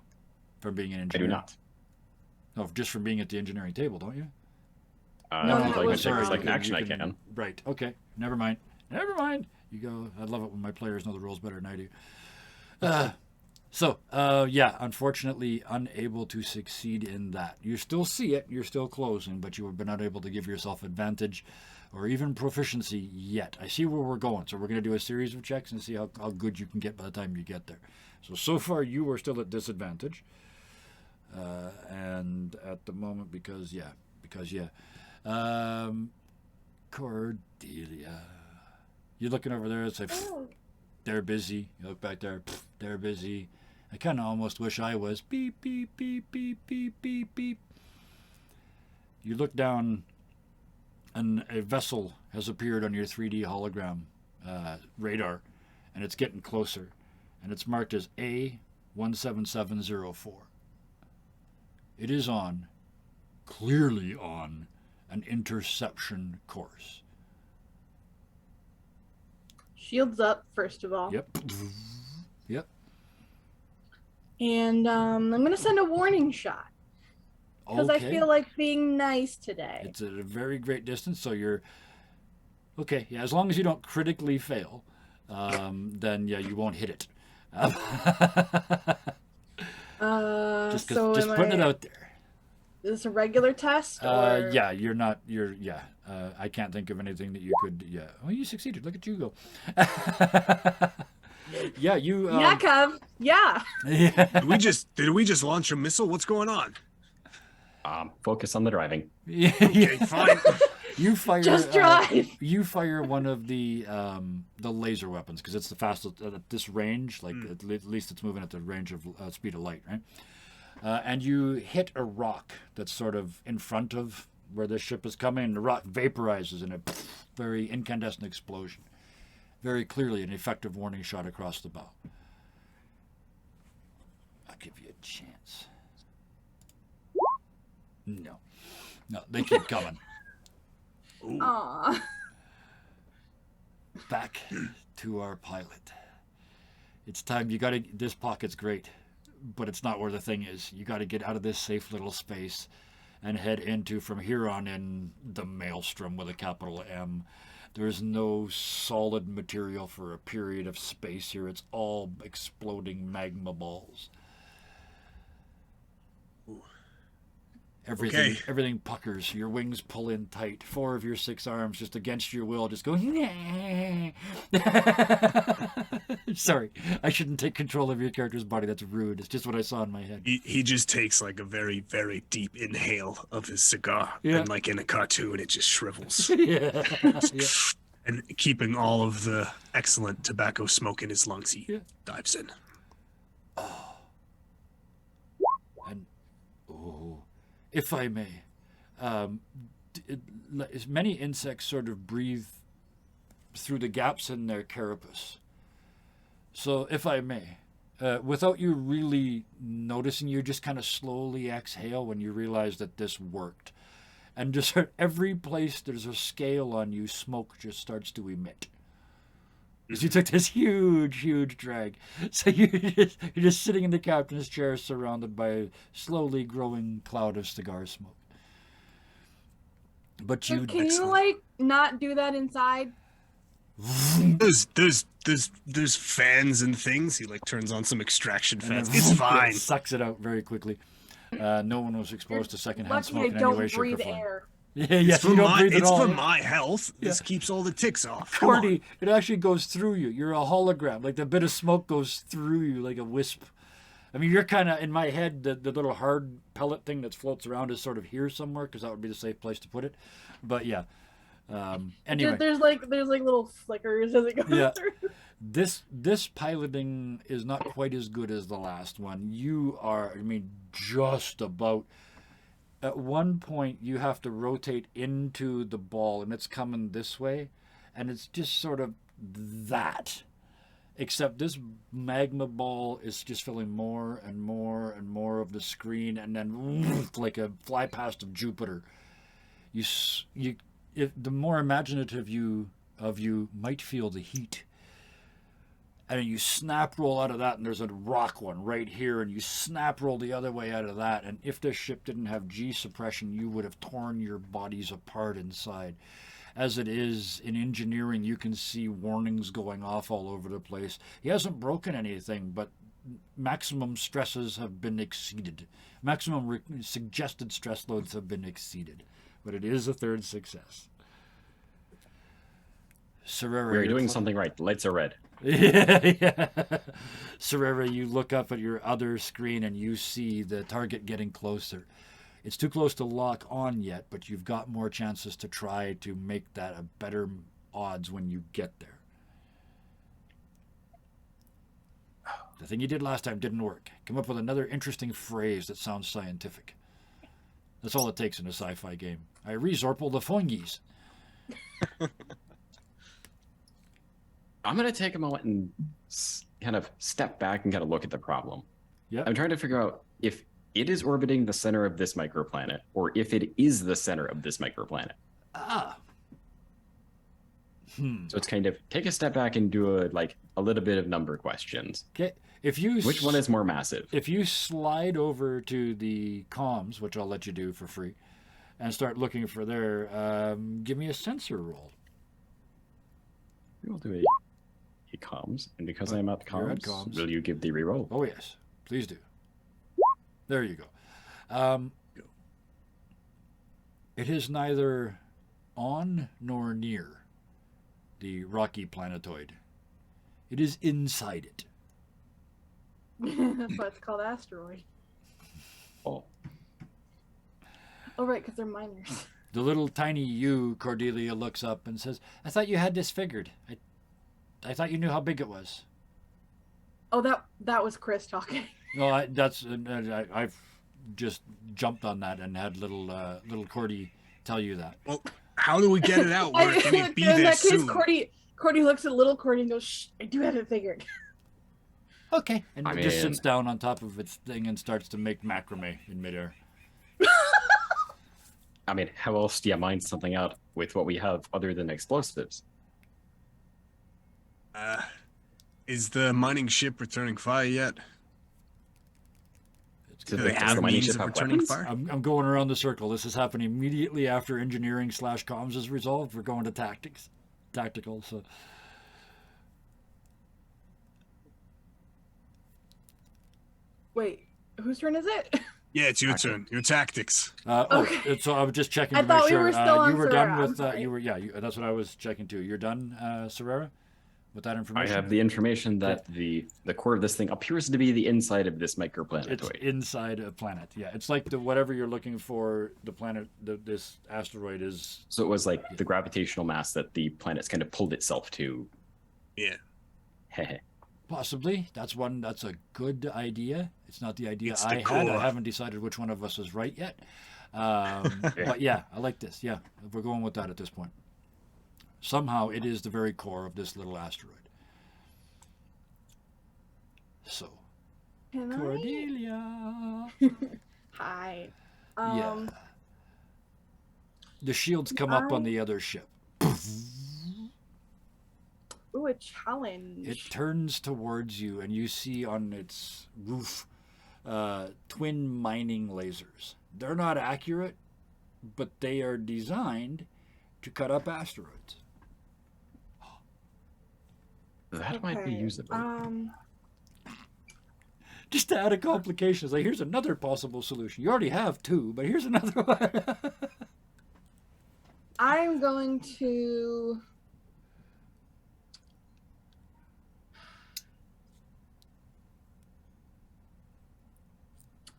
from being an engineer. I do not. No, just from being at the engineering table, don't you? Like an action I can. Right, okay. Never mind. You go, I love it when my players know the rules better than I do. Unfortunately, unable to succeed in that. You still see it, you're still closing, but you have been unable to give yourself advantage or even proficiency yet. I see where we're going, so we're going to do a series of checks and see how good you can get by the time you get there. So far, you are still at disadvantage. And at the moment, because Cordelia, you're looking over there. It's like they're busy. You look back there. They're busy. I kind of almost wish I was. Beep beep beep beep beep beep beep. You look down, and a vessel has appeared on your 3D hologram radar, and it's getting closer, and it's marked as A17704. It is clearly on, an interception course. Shields up, first of all. Yep. Yep. And I'm going to send a warning shot. Because I feel like being nice today. It's at a very great distance, so you're... Okay, yeah, as long as you don't critically fail, then, yeah, you won't hit it. Just putting it out there. Is this a regular test? Or... Yeah, I can't think of anything that you could, Well, you succeeded. Look at you go. Yeah, you... yeah, Kev. Yeah. Did we just launch a missile? What's going on? Focus on the driving. Okay, fine. You fire. Just drive. You fire one of the laser weapons because it's the fastest at this range. Like at least it's moving at the range of speed of light, right? And you hit a rock that's sort of in front of where this ship is coming, and the rock vaporizes in a very incandescent explosion. Very clearly, an effective warning shot across the bow. I'll give you a chance. No, they keep coming. Aww. Back to our pilot. It's time. This pocket's great, but it's not where the thing is. You got to get out of this safe little space and head into, from here on in, the maelstrom with a capital M. There's no solid material for a period of space here. It's all exploding magma balls. Everything puckers. Your wings pull in tight. 4 of your 6 arms, just against your will, just go. Sorry, I shouldn't take control of your character's body. That's rude. It's just what I saw in my head. He just takes like a very, very deep inhale of his cigar, and like in a cartoon, it just shrivels. Yeah. And keeping all of the excellent tobacco smoke in his lungs, he dives in. If I may, many insects sort of breathe through the gaps in their carapace. So, if I may, without you really noticing, you just kind of slowly exhale when you realize that this worked. And just every place there's a scale on you, smoke just starts to emit. Because you took this huge drag. So you're just sitting in the captain's chair surrounded by a slowly growing cloud of cigar smoke. But you... Can you, not do that inside? There's fans and things. He, turns on some extraction fans. It's fine. Sucks it out very quickly. No one was exposed to secondhand smoke in any way, shape, or form. Air. It's for my health. This keeps all the ticks off. Cordy, it actually goes through you. You're a hologram. Like the bit of smoke goes through you like a wisp. I mean, you're kind of, in my head, the little hard pellet thing that floats around is sort of here somewhere because that would be the safe place to put it. But yeah. Anyway. There's little flickers as it goes through. This piloting is not quite as good as the last one. You are, just about... At one point, you have to rotate into the ball, and it's coming this way, and it's just sort of that. Except this magma ball is just filling more and more and more of the screen, and then like a fly past of Jupiter. The more imaginative of you might feel the heat. And you snap roll out of that, and there's a rock one right here, and you snap roll the other way out of that. And if this ship didn't have G suppression, you would have torn your bodies apart inside. As it is, in engineering, you can see warnings going off all over the place. He hasn't broken anything, but maximum stresses have been exceeded. Maximum suggested stress loads have been exceeded. But it is a 3rd success. Serera, We're doing something right. The lights are red. Yeah. Serera, you look up at your other screen and you see the target getting closer. It's too close to lock on yet, but you've got more chances to try to make that a better odds when you get there. The thing you did last time didn't work. Come up with another interesting phrase that sounds scientific. That's all it takes in a sci-fi game. I resorpal the fungies. I'm going to take a moment and kind of step back and kind of look at the problem. Yeah. I'm trying to figure out if it is orbiting the center of this microplanet or if it is the center of this microplanet. Ah. So it's kind of take a step back and do a little bit of number questions. Okay. Which one is more massive? If you slide over to the comms, which I'll let you do for free, and start looking for there, give me a sensor roll. We'll do a comms, and because I'm at You're at comms, comms. will you give the reroll? Oh yes, please do. There you go. It is neither on nor near the rocky planetoid. It is inside it. That's why it's called asteroid. Oh, Oh, right, because they're miners. The little tiny you, Cordelia, looks up and says, I thought you had this figured. I thought you knew how big it was. Oh, that was Chris talking. No, I've just jumped on that and had little Cordy tell you that. Well, how do we get it out? Where can it be In there that case, soon? Cordy looks at little Cordy and goes, "Shh, I do have it figured." Okay. And I it just mean- sits down on top of its thing and starts to make macrame in midair. I mean, how else do you mine something out with what we have other than explosives? Is the mining ship returning fire yet? It's Do good. they Does have the mining means ship of have returning weapons? fire? I'm going around the circle. This is happening immediately after engineering/comms is resolved. We're going to tactical. So Wait, whose turn is it? Yeah, it's your turn. Your tactics. Okay. so I was just checking I to thought make we sure were still on you were done Serera. I'm with sorry. that's what I was checking too. You're done, Serera, with that I information. have the information that the core of this thing appears to be the inside of this It's microplanetoid. inside a planet. Yeah, it's like whatever you're looking for. The planet, this asteroid is. So it was like the gravitational mass that the planet's kind of pulled itself to. Yeah. Heh. Possibly. That's a good idea. It's not the idea It's I the had. I core. haven't decided which one of us is right yet. But yeah, I like this. Yeah, we're going with that at this point. Somehow it is the very core of this little asteroid. So, Can I? Cordelia. Hi. Yeah. The shields come up on I- the other ship. Ooh, a challenge. It turns towards you, and you see on its roof twin mining lasers. They're not accurate, but they are designed to cut up asteroids. That might be Okay, usable. Just to add a complication, it's like, here's another possible solution. You already have two, but here's another one. I'm going to.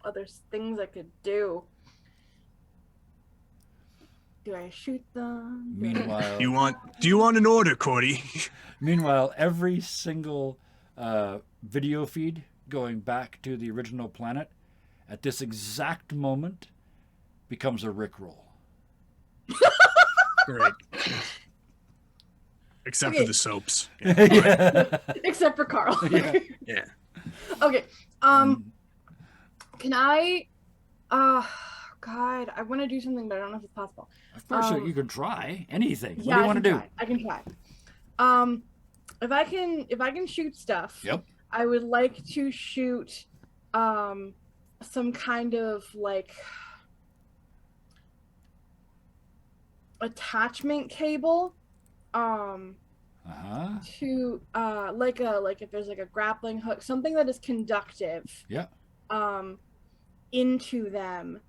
Oh, there's things I could do. Do I shoot them? Do I- Meanwhile, Do you want an order, Cordy? Meanwhile, every single video feed going back to the original planet at this exact moment becomes a Rickroll. Great. Except Okay. for the soaps. Yeah. Except for Carl. Yeah. Yeah. Okay. Can I? God, I want to do something, but I don't know if it's possible. Of course, you can try anything. What do you I want to can do? try. I can try. If I can shoot stuff. Yep. I would like to shoot, some kind of like attachment cable, Uh-huh. to like if there's like a grappling hook, something that is conductive. Yeah. Into them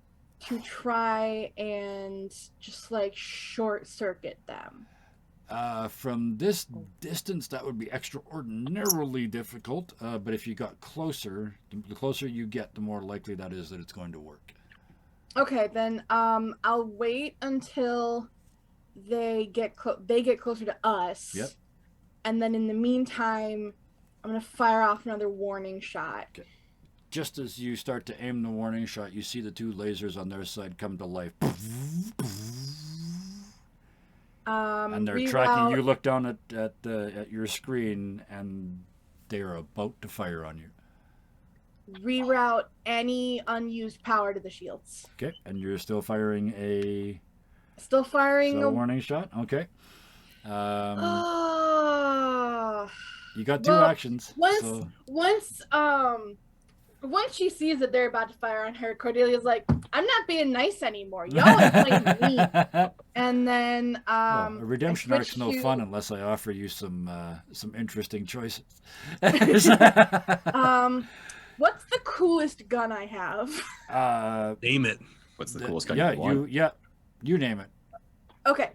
to try and just like short circuit them. From this distance, that would be extraordinarily difficult. But if you got closer, the closer you get, the more likely that is that it's going to work. Okay, then I'll wait until they get closer to us. Yep. And then in the meantime, I'm gonna fire off another warning shot. Okay. Just as you start to aim the warning shot, you see the two lasers on their side come to life. And they're tracking. You look down at your screen, and they are about to fire on you. Reroute any unused power to the shields. Okay, and you're still firing a. Still firing a warning shot. Okay. Oh. You got two actions. Once she sees that they're about to fire on her, Cordelia's like, "I'm not being nice anymore. Y'all are playing me." And then a redemption arc's no fun unless I offer you some interesting choices. What's the coolest gun I have? Name it. What's the coolest gun you want? You name it. Okay.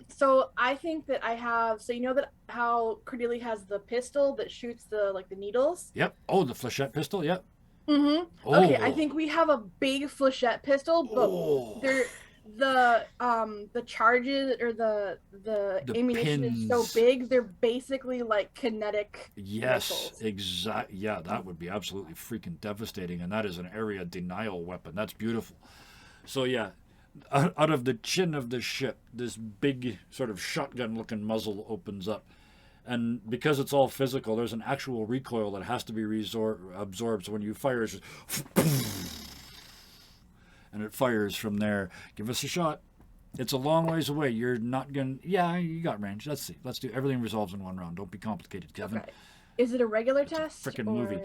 So I think that I have. So you know that how Cordelia has the pistol that shoots the needles. Yep. Oh, the flechette pistol. Yep. Mm-hmm. Oh. Okay, I think we have a big flechette pistol, but they're the charges or the ammunition pins. is so big, they're basically like kinetic missiles. Exactly. Yeah, that would be absolutely freaking devastating, and that is an area denial weapon. That's beautiful. So yeah, out of the chin of the ship, this big sort of shotgun-looking muzzle opens up. And because it's all physical, there's an actual recoil that has to be absorbed. So when you fire, it's just and it fires from there. Give us a shot. It's a long ways away. You're not going to... Yeah, you got range. Let's see. Let's do... Everything resolves in one round. Don't be complicated, Kevin. Okay. Is it a regular test? Frickin' movie.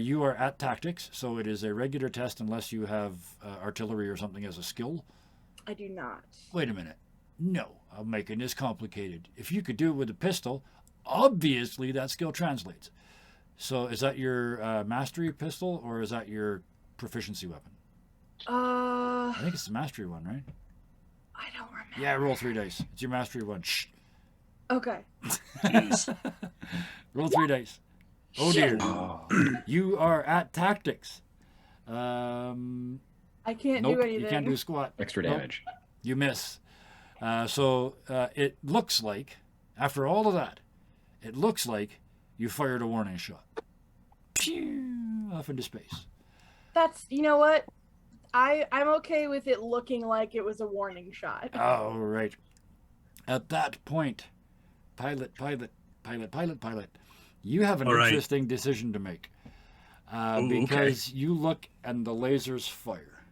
You are at tactics, so it is a regular test unless you have artillery or something as a skill. I do not. Wait a minute. No, I'm making this complicated. If you could do it with a pistol, obviously that skill translates. So is that your mastery pistol or is that your proficiency weapon? I think it's the mastery one, right? I don't remember. Yeah, roll 3 dice. It's your mastery one. Shh. Okay. Jeez. Roll 3 dice. Oh dear. You are at tactics. I can't nope, do anything. You can't do squat. Extra damage. Nope. You miss. So it looks like, after all of that, it looks like you fired a warning shot. Pew, off into space. That's, you know what? I'm okay with it looking like it was a warning shot. Oh, right. At that point, pilot, you have an interesting decision to make. Because you look and the lasers fire.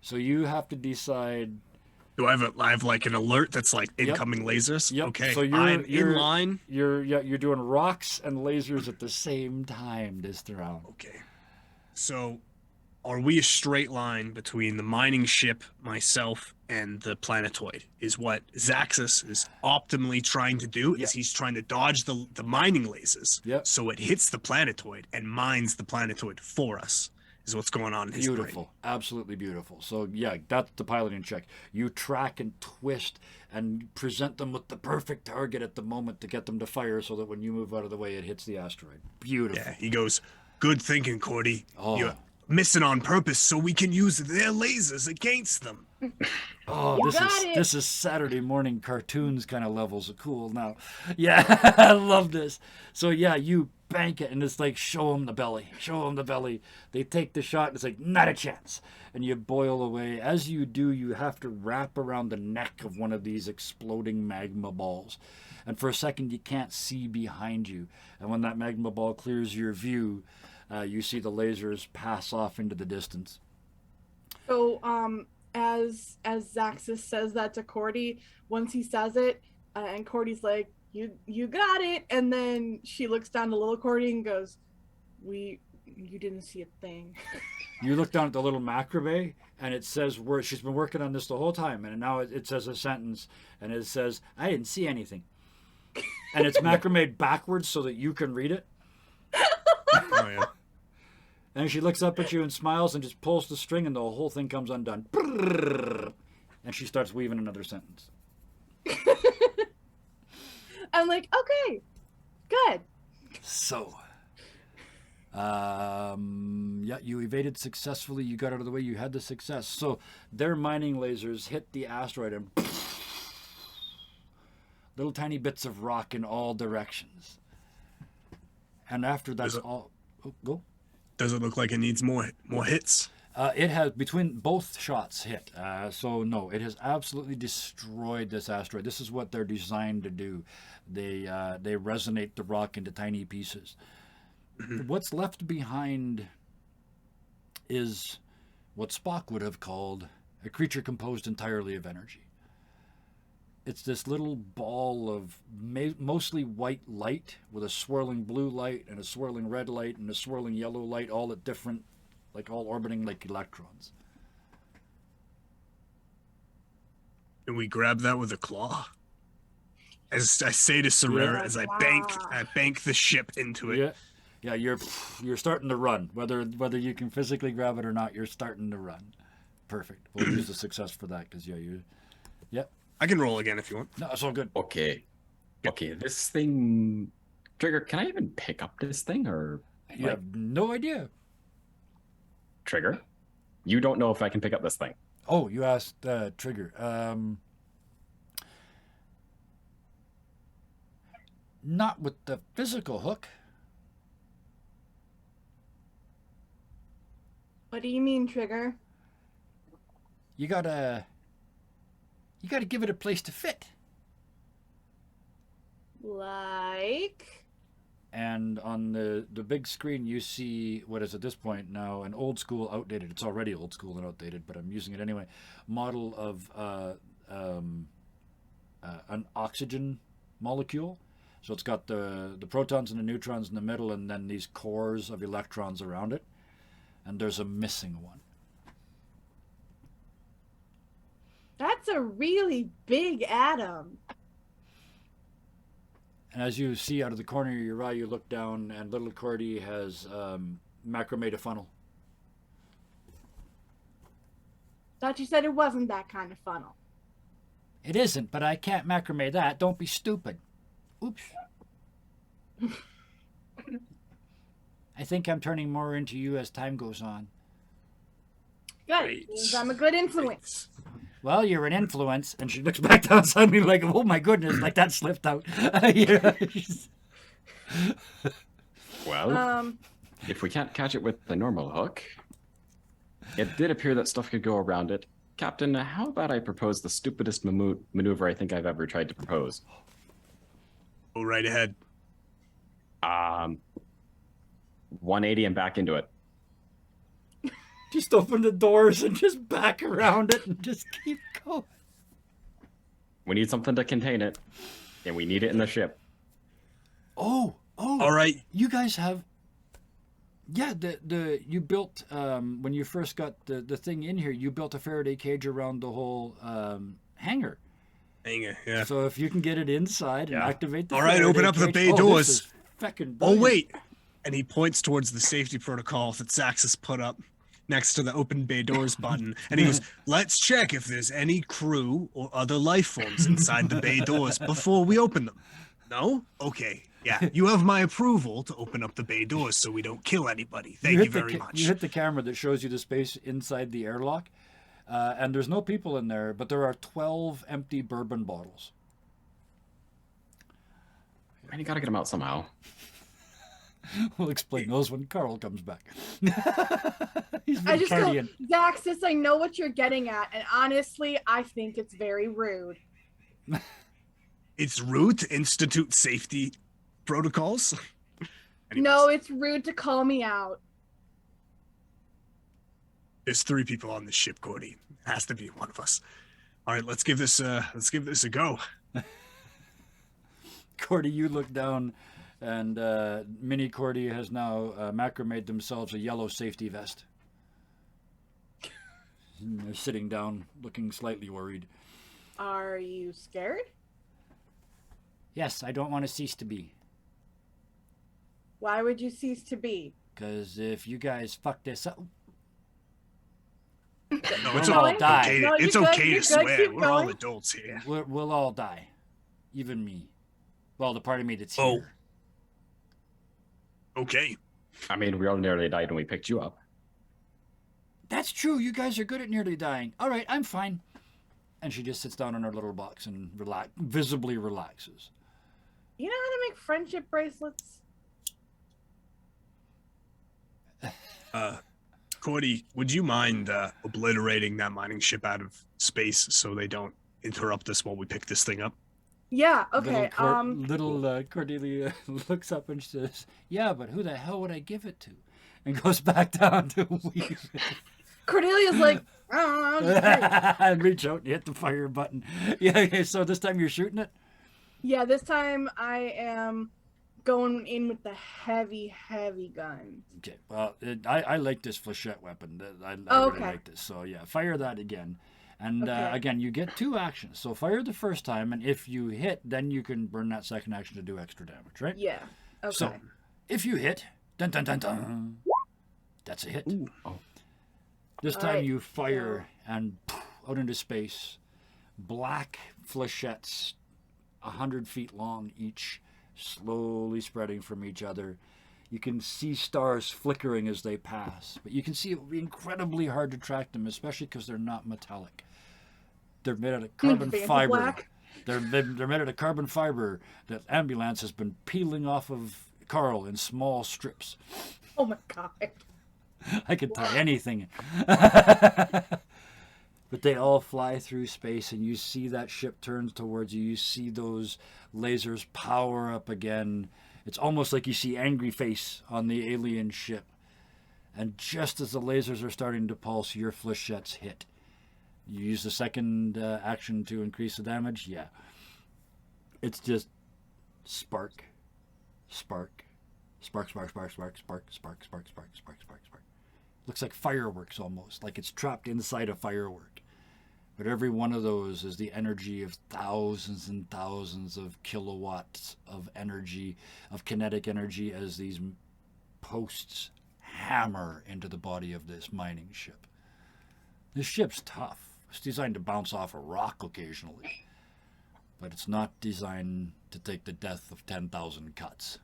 So you have to decide... Do I have like an alert that's like incoming lasers? Yep. Okay. So I'm in line. You're doing rocks and lasers at the same time this round. Okay. So are we a straight line between the mining ship, myself, and the planetoid? Is what Zaxxas is optimally trying to do is he's trying to dodge the mining lasers. Yep. So it hits the planetoid and mines the planetoid for us. Is what's going on in his Beautiful. brain. Absolutely beautiful. So yeah, that's the piloting check. You track and twist and present them with the perfect target at the moment to get them to fire so that when you move out of the way, it hits the asteroid. Beautiful. Yeah, he goes, good thinking, Cordy. Oh. You're missing on purpose so we can use their lasers against them. Oh, this is Saturday morning cartoons kind of levels of cool now. Yeah, I love this. So yeah, you bank it and it's like show them the belly. They take the shot and it's like not a chance. And you boil away. As you do, you have to wrap around the neck of one of these exploding magma balls. And for a second you can't see behind you. And when that magma ball clears your view, you see the lasers pass off into the distance. So as Zaxxas says that to Cordy, once he says it, and Cordy's like, you got it, and then she looks down to little Cordy and goes, you didn't see a thing. You look down at the little macrame and it says where she's been working on this the whole time, and now it says a sentence and it says, I didn't see anything. And it's macrame backwards so that you can read it. Oh yeah. And she looks up at you and smiles and just pulls the string and the whole thing comes undone. And she starts weaving another sentence. I'm like, okay, good. So, yeah, you evaded successfully. You got out of the way. You had the success. So their mining lasers hit the asteroid and little tiny bits of rock in all directions. And after that's all, go. Does it look like it needs more hits? It has, between both shots hit. So no, it has absolutely destroyed this asteroid. This is what they're designed to do. They resonate the rock into tiny pieces. What's left behind is what Spock would have called a creature composed entirely of energy. It's this little ball of mostly white light with a swirling blue light and a swirling red light and a swirling yellow light, all at different, like all orbiting like electrons. And we grab that with a claw. As I say to Serrera, as I bank the ship into it. Yeah, you're starting to run. Whether you can physically grab it or not, you're starting to run. Perfect. We'll use the success for that because Yep. I can roll again if you want. No, it's all good. Okay. Okay, this thing... Trigger, can I even pick up this thing, or... You have no idea. Trigger, you don't know if I can pick up this thing. Oh, you asked Trigger. Not with the physical hook. What do you mean, Trigger? You gotta give it a place to fit. Like? And on the big screen, you see what is at this point now an old school, outdated. It's already old school and outdated, but I'm using it anyway. Model of an oxygen molecule. So it's got the protons and the neutrons in the middle, and then these cores of electrons around it. And there's a missing one. That's a really big atom. And as you see out of the corner of your eye, you look down, and little Cordy has macrame a funnel. Thought you said it wasn't that kind of funnel. It isn't, but I can't macrame that. Don't be stupid. Oops. I think I'm turning more into you as time goes on. Good. Means I'm a good influence. Well, you're an influence. And she looks back down suddenly like, oh my goodness, like that slipped out. Well, if we can't catch it with the normal hook, it did appear that stuff could go around it. Captain, how about I propose the stupidest maneuver I think I've ever tried to propose? Go right ahead. 180 and back into it. Just open the doors and just back around it and just keep going. We need something to contain it, and we need it in the ship. Oh. All right. You guys have... Yeah, you built, when you first got the thing in here, you built a Faraday cage around the whole hangar. Yeah. So if you can get it inside and activate the All right, open up the bay doors. Oh, wait. And he points towards the safety protocol that Zaxxas put up next to the open bay doors button. And he goes, let's check if there's any crew or other life forms inside the bay doors before we open them. No? Okay. Yeah, you have my approval to open up the bay doors so we don't kill anybody. Thank you very much. You hit the camera that shows you the space inside the airlock. And there's no people in there, but there are 12 empty bourbon bottles. Man, you gotta get them out somehow. We'll explain those when Carl comes back. I just go, Zaxxas, I know what you're getting at, and honestly, I think it's very rude. It's rude to institute safety protocols? Anyways, no, it's rude to call me out. There's 3 people on this ship, Cordy. Has to be one of us. All right, let's give this a go. Cordy, you look down, and Mini Cordy has now macramed themselves a yellow safety vest. And they're sitting down, looking slightly worried. Are you scared? Yes, I don't want to cease to be. Why would you cease to be? Because if you guys fuck this up... No, it's we'll all die. Okay. No, it's good, okay to swear. Keep We're all going. adults here. We'll all die. Even me. Well, the part of me that's Oh. here. Okay. I mean, we all nearly died when we picked you up. That's true. You guys are good at nearly dying. All right, I'm fine. And she just sits down in her little box and visibly relaxes. You know how to make friendship bracelets? Cordy, would you mind obliterating that mining ship out of space so they don't interrupt us while we pick this thing up? Yeah, okay. Little Cordelia looks up and says, "Yeah, but who the hell would I give it to?" And goes back down to weave it. Cordelia's like, oh, just kidding. And reach out and hit the fire button. Yeah, okay, so this time you're shooting it? Yeah, this time I am going in with the heavy gun. Okay, well, I like this flechette weapon. I Oh, really okay. like this. So, yeah, fire that again. And Okay. again, you get 2 actions. So fire the first time, and if you hit, then you can burn that second action to do extra damage, right? Yeah. Okay. So, if you hit, dun dun dun dun, that's a hit. Ooh. Oh. This All time right, you fire and out into space, black flechettes, 100 feet long each, slowly spreading from each other. You can see stars flickering as they pass, but you can see it will be incredibly hard to track them, especially because they're not metallic. They're made out of carbon Fancy fiber. black. They're made out of carbon fiber that Ambulance has been peeling off of Carl in small strips. Oh my god. I could tie anything. But they all fly through space, and you see that ship turns towards you. You see those lasers power up again. It's almost like you see Angry Face on the alien ship. And just as the lasers are starting to pulse, your flechettes hit. You use the second action to increase the damage? Yeah. It's just spark, spark, spark, spark, spark, spark, spark, spark, spark, spark, spark, spark, spark. Looks like fireworks almost, like it's trapped inside a firework. But every one of those is the energy of thousands and thousands of kilowatts of energy, of kinetic energy, as these posts hammer into the body of this mining ship. This ship's tough. It's designed to bounce off a rock occasionally. But it's not designed to take the death of 10,000 cuts.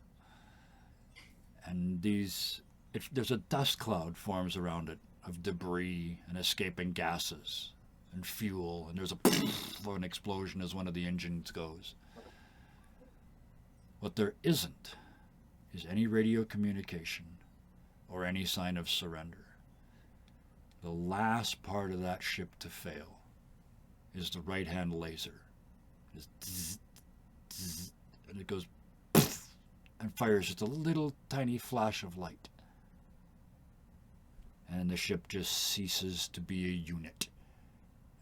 And there's a dust cloud forms around it of debris and escaping gases and fuel, and there's an explosion as one of the engines goes. What there isn't is any radio communication or any sign of surrender. The last part of that ship to fail is the right-hand laser. It's zzz, zzz, and it goes and fires just a little tiny flash of light. And the ship just ceases to be a unit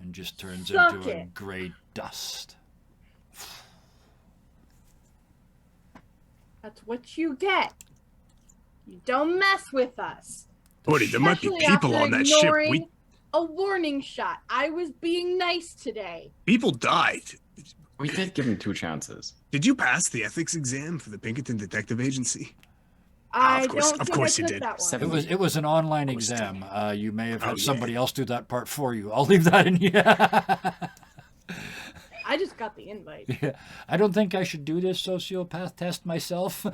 and just turns Suck into a it. gray dust. That's what you get. You don't mess with us. Cordy, there might be Especially people after on that ship. ignoring a warning shot. I was being nice today. People died. We did give him 2 chances. Did you pass the ethics exam for the Pinkerton Detective Agency? I of course- don't of think course I you took did. that one. Seven- It was an online Of course it exam. You may have Oh, had yeah. somebody else do that part for you. I'll leave that in here. I just got the invite. Yeah. I don't think I should do this sociopath test myself.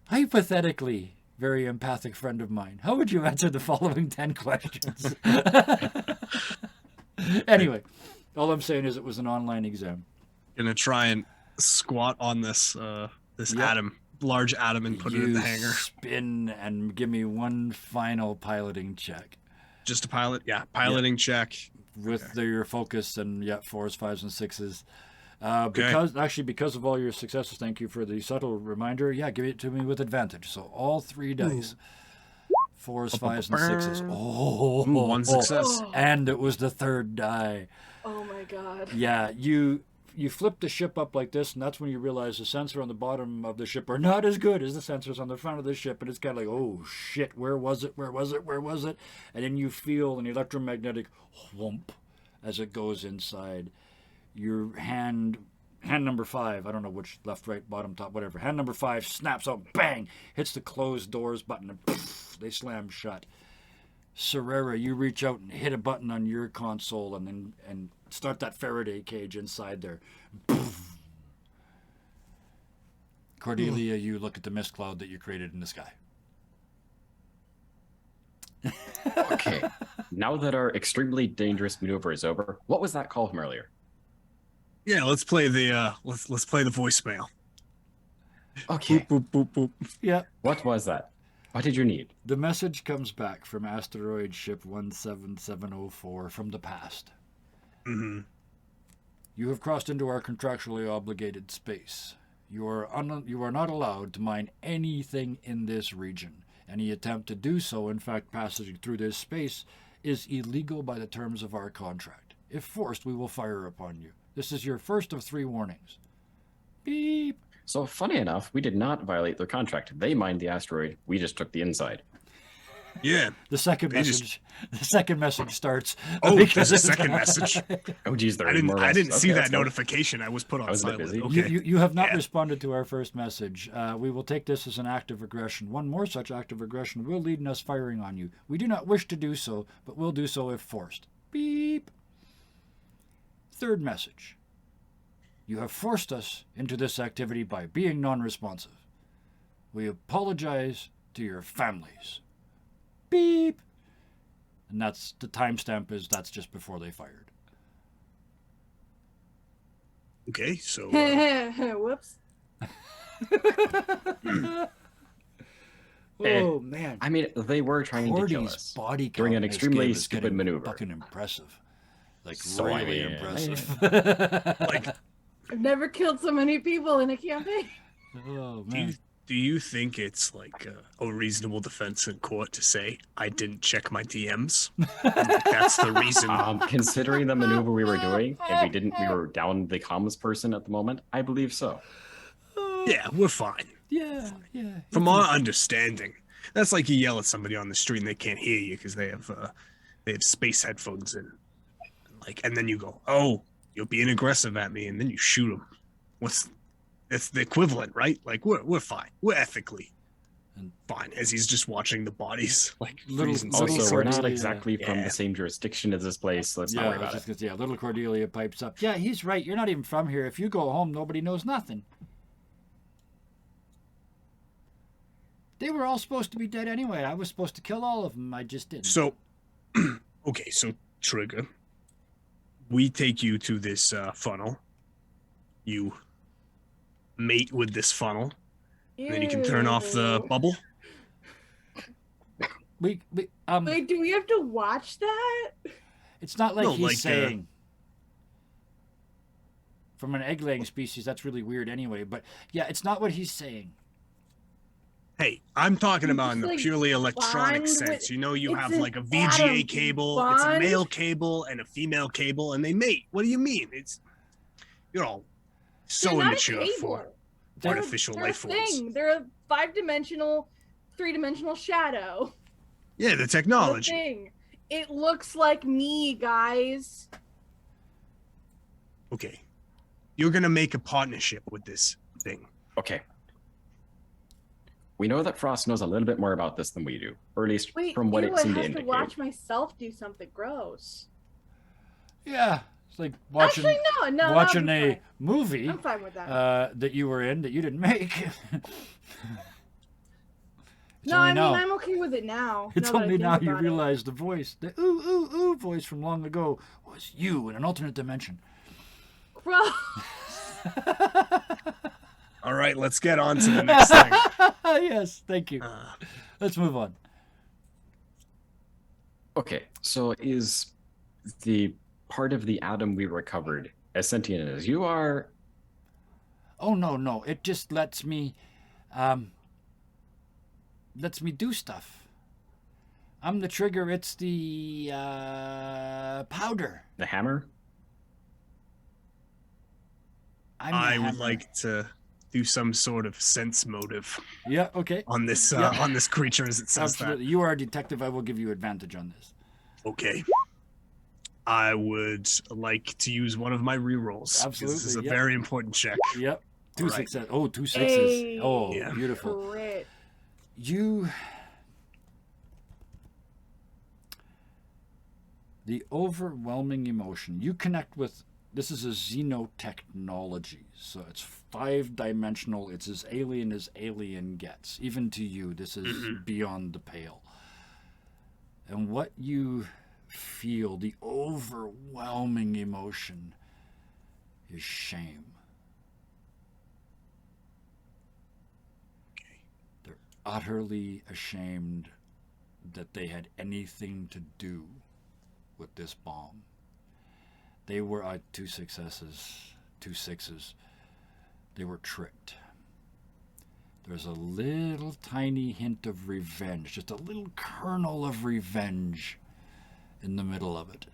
Hypothetically, very empathic friend of mine, how would you answer the following 10 questions? Anyway, all I'm saying is it was an online exam. Gonna try and squat on this Yep. atom, large atom, and put it in the hangar. Spin and give me one final piloting check. Just a pilot, yeah, piloting check. With your focus and 4s, 5s, and 6s. Okay. Because of all your successes, thank you for the subtle reminder. Yeah, give it to me with advantage. So all 3 dice. 4s, 5s, and 6s. Oh, Ooh, one success. Oh. And it was the 3rd die. Oh my god. Yeah, you flip the ship up like this, and that's when you realize the sensor on the bottom of the ship are not as good as the sensors on the front of the ship, and it's kind of like, oh shit, where was it? And then you feel an electromagnetic whomp as it goes inside. Your hand number 5, I don't know which, left, right, bottom, top, whatever. Hand number 5 snaps out, bang, hits the closed doors button, and poof, they slam shut. Serrera, you reach out and hit a button on your console and start that Faraday cage inside there. Cordelia, you look at the mist cloud that you created in the sky. Okay. Now that our extremely dangerous maneuver is over, what was that call from earlier? Yeah, let's play the let's play the voicemail. Okay. Boop, boop, boop, boop. Yeah. What was that? What did you need? The message comes back from asteroid ship 17704 from the past. Mm-hmm. You have crossed into our contractually obligated space. You are not allowed to mine anything in this region. Any attempt to do so, in fact passage through this space, is illegal by the terms of our contract. If forced, we will fire upon you. This is your first of 3 warnings. Beep. So, funny enough, we did not violate their contract. They mined the asteroid. We just took the inside. Yeah. The second message starts. Oh, there's a second message. Oh, geez, there I is didn't. more I didn't messages. see Okay, that let's go. notification. I was put on I was a bit silent. busy. Okay. You have not Yeah. responded to our first message. We will take this as an act of aggression. One more such act of aggression will lead in us firing on you. We do not wish to do so, but will do so if forced. Beep. Third message. You have forced us into this activity by being non-responsive. We apologize to your families. Beep. And that's the timestamp that's just before they fired. Okay. So. Whoops. Oh man. I mean, they were trying to kill Cordy's us. body count during an in this extremely game is stupid getting maneuver. Fucking impressive. Like So, I really mean, impressive. Like, I've never killed so many people in a campaign. Oh do you, man. do you think it's like a reasonable defense in court to say I didn't check my DMs? That's the reason. Considering the maneuver we were doing, and we were down the comms person at the moment, I believe so. Yeah, we're fine. Yeah. From our understanding, that's like you yell at somebody on the street and they can't hear you because they have space headphones in, and then you go, "Oh, you're being aggressive at me," and then you shoot them. That's the equivalent, right? Like we're fine. We're ethically fine as he's just watching the bodies freeze and Little Also, we're not Cordelia. exactly from Yeah. the same jurisdiction as this place, so let's not worry about it. Little Cordelia pipes up. Yeah, he's right. You're not even from here. If you go home, nobody knows nothing. They were all supposed to be dead anyway. I was supposed to kill all of them. I just didn't. So, okay, so Trigger, we take you to this funnel. You mate with this funnel, and then you can turn off the Ew. bubble. we Wait, do we have to watch that? It's not like No, he's like, saying. From an egg-laying species, that's really weird anyway. But yeah, it's not what he's saying. Hey, I'm talking You about in just, the like, purely electronic bond sense. with- You know, you it's have an like a VGA atom cable, it's a bond. male cable and a female cable, and they mate. What do you mean? It's, so They're not a immature for cable. artificial They're life a forms. thing. They're a 5-dimensional, 3-dimensional shadow. Yeah, the The technology. thing. It looks like me, guys. Okay, you're gonna make a partnership with this thing. Okay. We know that Frost knows a little bit more about this than we do, or at least Wait, from what ew, it seemed I to have to indicate. watch myself do something gross. Yeah, it's like watching Actually, no, watching that'll be a movie fine. I'm fine with that. that you were in that you didn't make. It's No, only I mean now. I'm okay with it now. It's now that I only think now you about it. realize the voice, the ooh ooh ooh voice from long ago, was you in an alternate dimension. Gross. All right, let's get on to the next thing. Yes, thank you. Let's move on. Okay, so is the part of the atom we recovered as sentient as you are? Oh no, it just lets me do stuff. I'm the trigger, it's the powder. The hammer? I'm the I would hammer. like to do some sort of sense motive Yeah, okay. on this Yeah. on this creature as it says Absolutely. You are a detective, I will give you advantage on this. that. Okay. I would like to use one of my rerolls. 'cause This is Absolutely, a yeah. very important check. Yep. Two Alright. success. Oh, 2 sixes. Hey. Oh, Yeah. beautiful. Crit. You The overwhelming emotion. You connect with, this is a xenotechnology, so it's 5-dimensional. It's as alien gets. Even to you, this is beyond the pale. And what you feel, the overwhelming emotion, is shame. They're utterly ashamed that they had anything to do with this bomb. They were 2 successes, 2 sixes. They were tricked. There's a little tiny hint of revenge, just a little kernel of revenge in the middle of it.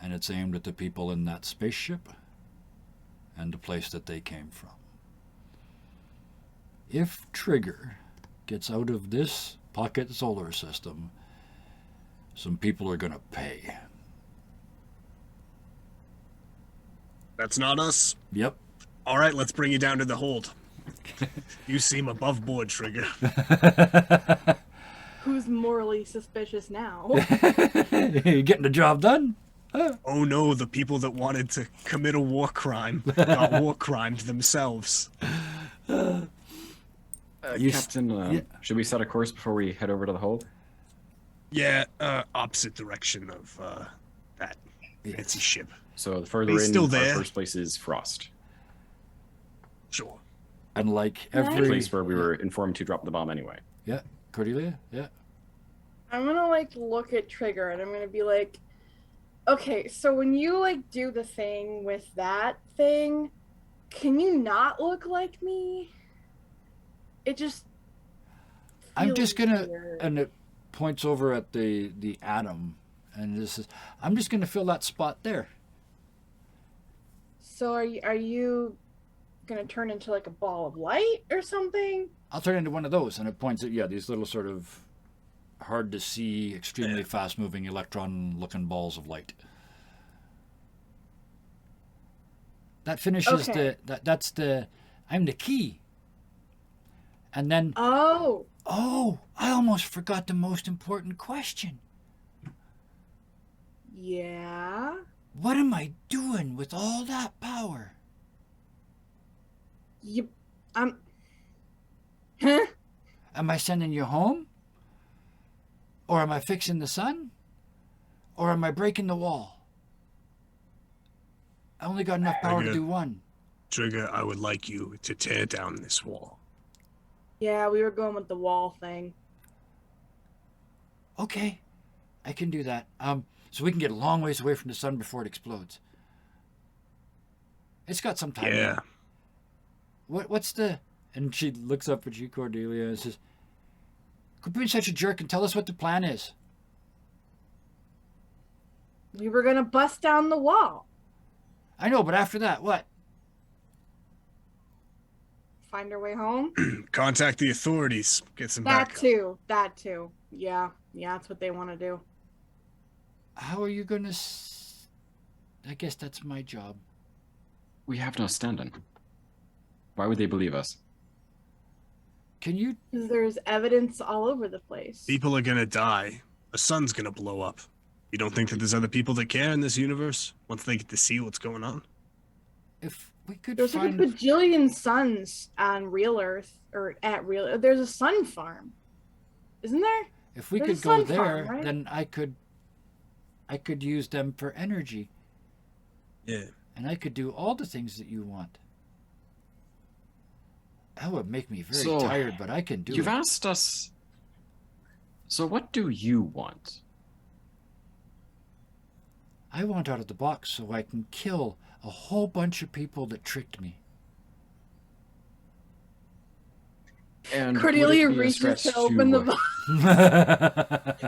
And it's aimed at the people in that spaceship and the place that they came from. If Trigger gets out of this pocket solar system, some people are going to pay. That's not us. Yep. All right, let's bring you down to the hold. You seem above board, Trigger. Who's morally suspicious now? You getting the job done? Oh no, the people that wanted to commit a war crime got war crimed themselves. Captain, should we set a course before we head over to the hold? Yeah, opposite direction of that fancy ship. So the further He's in, still our there. first place is Frost. Sure. And like The every place where we were informed to drop the bomb anyway. Yeah, Cordelia. Yeah. I'm gonna like look at Trigger and I'm gonna be like, okay, so when you like do the thing with that thing, can you not look like me? It just I'm just gonna, weird. and it points over at the atom, and this is, I'm just gonna fill that spot there. So are you gonna turn into like a ball of light or something? I'll turn into one of those, and it points at these little sort of hard to see, extremely fast moving electron-looking balls of light. That finishes Okay. that's the, I'm the key. And then, Oh, I almost forgot the most important question. yeah. What am I doing with all that power? I'm. Huh? Am I sending you home? Or am I fixing the sun? Or am I breaking the wall? I only got enough power to do one. Trigger, I would like you to tear down this wall. Yeah, we were going with the wall thing. Okay, I can do that. So we can get a long ways away from the sun before it explodes. It's got some time. Yeah. What's the... And she looks up at you, Cordelia, and says, "Quit being such a jerk and tell us what the plan is." We were gonna bust down the wall. I know, but after that, what? Find our way home. Contact the authorities. Get some That backup. too. That too. Yeah, that's what they want to do. How are you going to... I guess that's my job. We have no stand-in. Why would they believe us? Can you... There's evidence all over the place. People are gonna die. The sun's gonna blow up. You don't think that there's other people that care in this universe once they get to see what's going on? If we could There's like a find... bajillion suns on real Earth, or at real. There's a sun farm, isn't there? If we There's could a go sun there, farm, right? then I could use them for energy. Yeah. And I could do all the things that you want. That would make me very So, tired, but I can do You've it. asked us. So what do you want? I want out of the box so I can kill a whole bunch of people that tricked me. And Cordelia would it be a reaches stretch to open the box.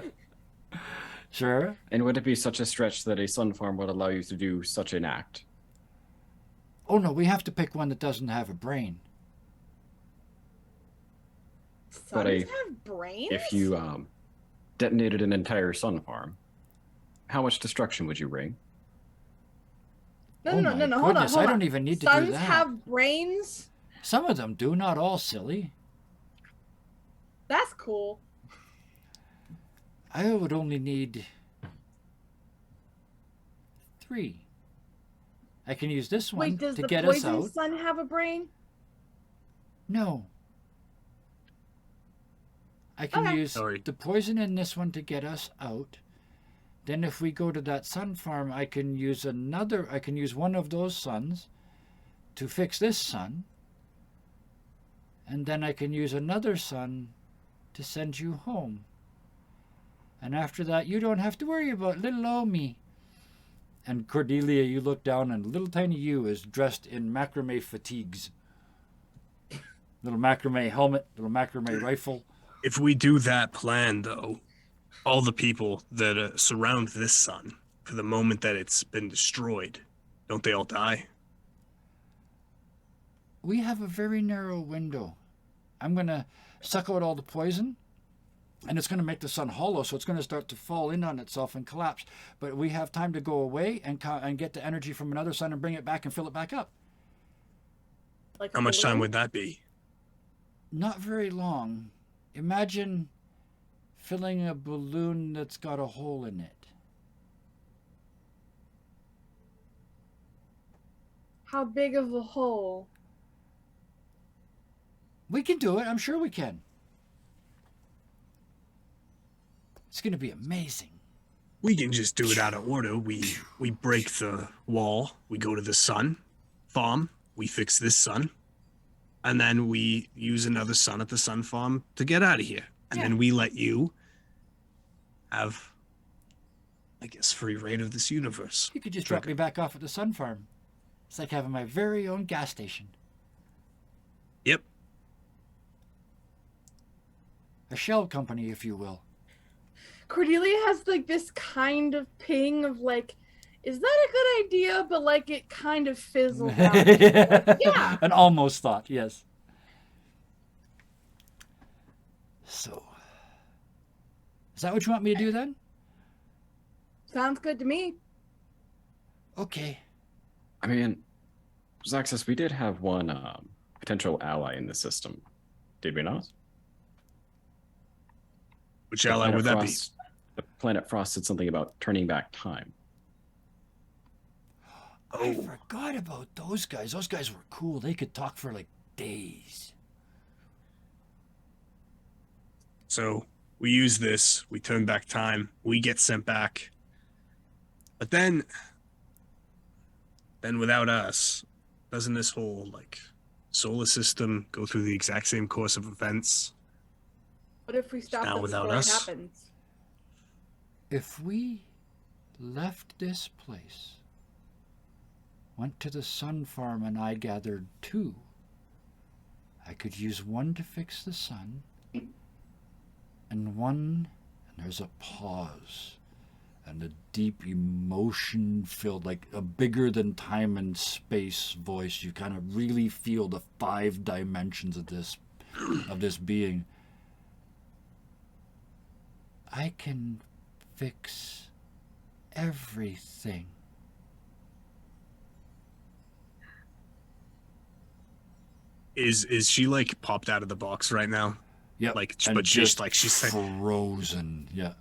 Sure. And would it be such a stretch that a sun farm would allow you to do such an act? Oh no, we have to pick one that doesn't have a brain. But Suns have brains? If you detonated an entire sun farm, how much destruction would you bring? No, Oh no, my no, no, hold on, goodness, hold I on. don't even need to do Suns that. have brains? Some of them do, not all, silly. That's cool. I would only need 3. I can use this one Wait, does to the get us poison out. sun have a brain? No. I can Okay. use Sorry. the poison in this one to get us out. Then if we go to that sun farm, I can use one of those suns to fix this sun. And then I can use another sun to send you home. And after that, you don't have to worry about little old me. And Cordelia, you look down, and little tiny you is dressed in macrame fatigues. Little macrame helmet, little macrame rifle. If we do that plan, though, all the people that surround this sun, for the moment that it's been destroyed, don't they all die? We have a very narrow window. I'm going to suck out all the poison, and it's going to make the sun hollow, so it's going to start to fall in on itself and collapse. But we have time to go away and get the energy from another sun and bring it back and fill it back up. Like How much time would that be? Not very long. Imagine filling a balloon that's got a hole in it. How big of a hole? We can do it. I'm sure we can. It's going to be amazing. We can just do it out of order. We break the wall. We go to the sun farm. We fix this sun. And then we use another sun at the sun farm to get out of here. And then we let you have, I guess, free reign of this universe. You could just drop me back off at the sun farm. It's like having my very own gas station. Yep. A shell company, if you will. Cordelia has like this kind of ping of like, is that a good idea? But like it kind of fizzled out. Yeah. An almost thought, yes. So, is that what you want me to do then? Sounds good to me. Okay. I mean, Zaxxas, we did have one potential ally in the system, did we not? Which ally would that be? The Planet Frost said something about turning back time. I forgot about those guys. Those guys were cool. They could talk for like days. So we use this, we turn back time, we get sent back. But then without us, doesn't this whole like solar system go through the exact same course of events? What if we stop Now it without before it us? happens? If we left this place, went to the sun farm, and I gathered 2, I could use one to fix the sun, and there's a pause, and a deep emotion-filled, like a bigger than time and space voice. You kind of really feel the 5 dimensions of this being. I can fix everything. Is she like popped out of the box right now? Yeah, Like, but she's like she's saying, frozen. Yeah.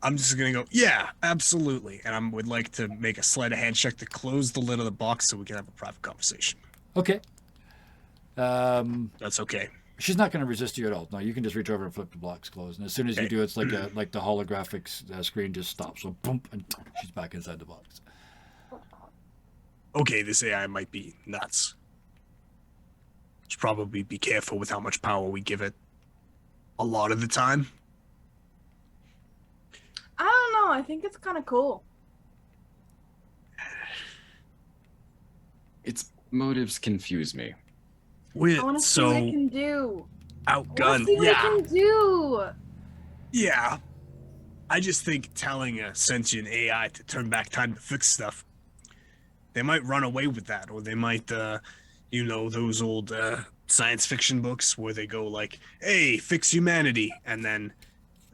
I'm just gonna go, yeah, absolutely, and I would like to make a sleight of hand check to close the lid of the box so we can have a private conversation. Okay. That's okay. She's not going to resist you at all. No, you can just reach over and flip the blocks closed, and as soon as you Okay. do, it's like the holographic screen just stops. So boom, and she's back inside the box. Okay, this AI might be nuts. Should probably be careful with how much power we give it. A lot of the time. I don't know. I think it's kind of cool. Its motives confuse me. I We're want to see what it so can do. I want outgunned. to see what Yeah, it can do. yeah. I just think telling a sentient AI to turn back time to fix stuff, they might run away with that, or they might, you know, those old science fiction books where they go like, "Hey, fix humanity," and then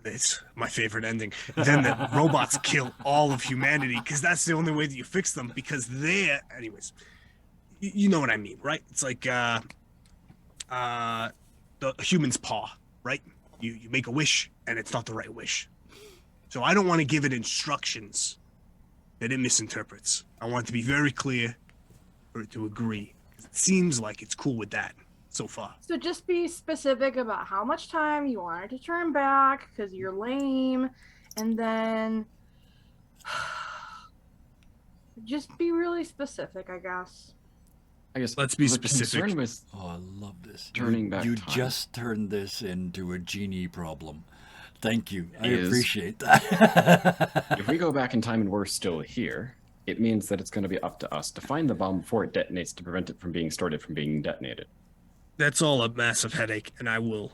it's my favorite ending. Then the robots kill all of humanity because that's the only way that you fix them. Because they're, anyways, you know what I mean, right? It's like the human's paw, right? You make a wish and it's not the right wish. So I don't want to give it instructions that it misinterprets. I want it to be very clear for it to agree. It seems like it's cool with that so far. So just be specific about how much time you want it to turn back, because you're lame, and then just be really specific, I guess. I guess Let's be the specific. concern with Oh, I love this. Turning back You time. just turned this into a genie problem. Thank you. I Is- appreciate that. if we go back in time and we're still here, it means that it's going to be up to us to find the bomb before it detonates to prevent it from being started from being detonated. That's all a massive headache, and I will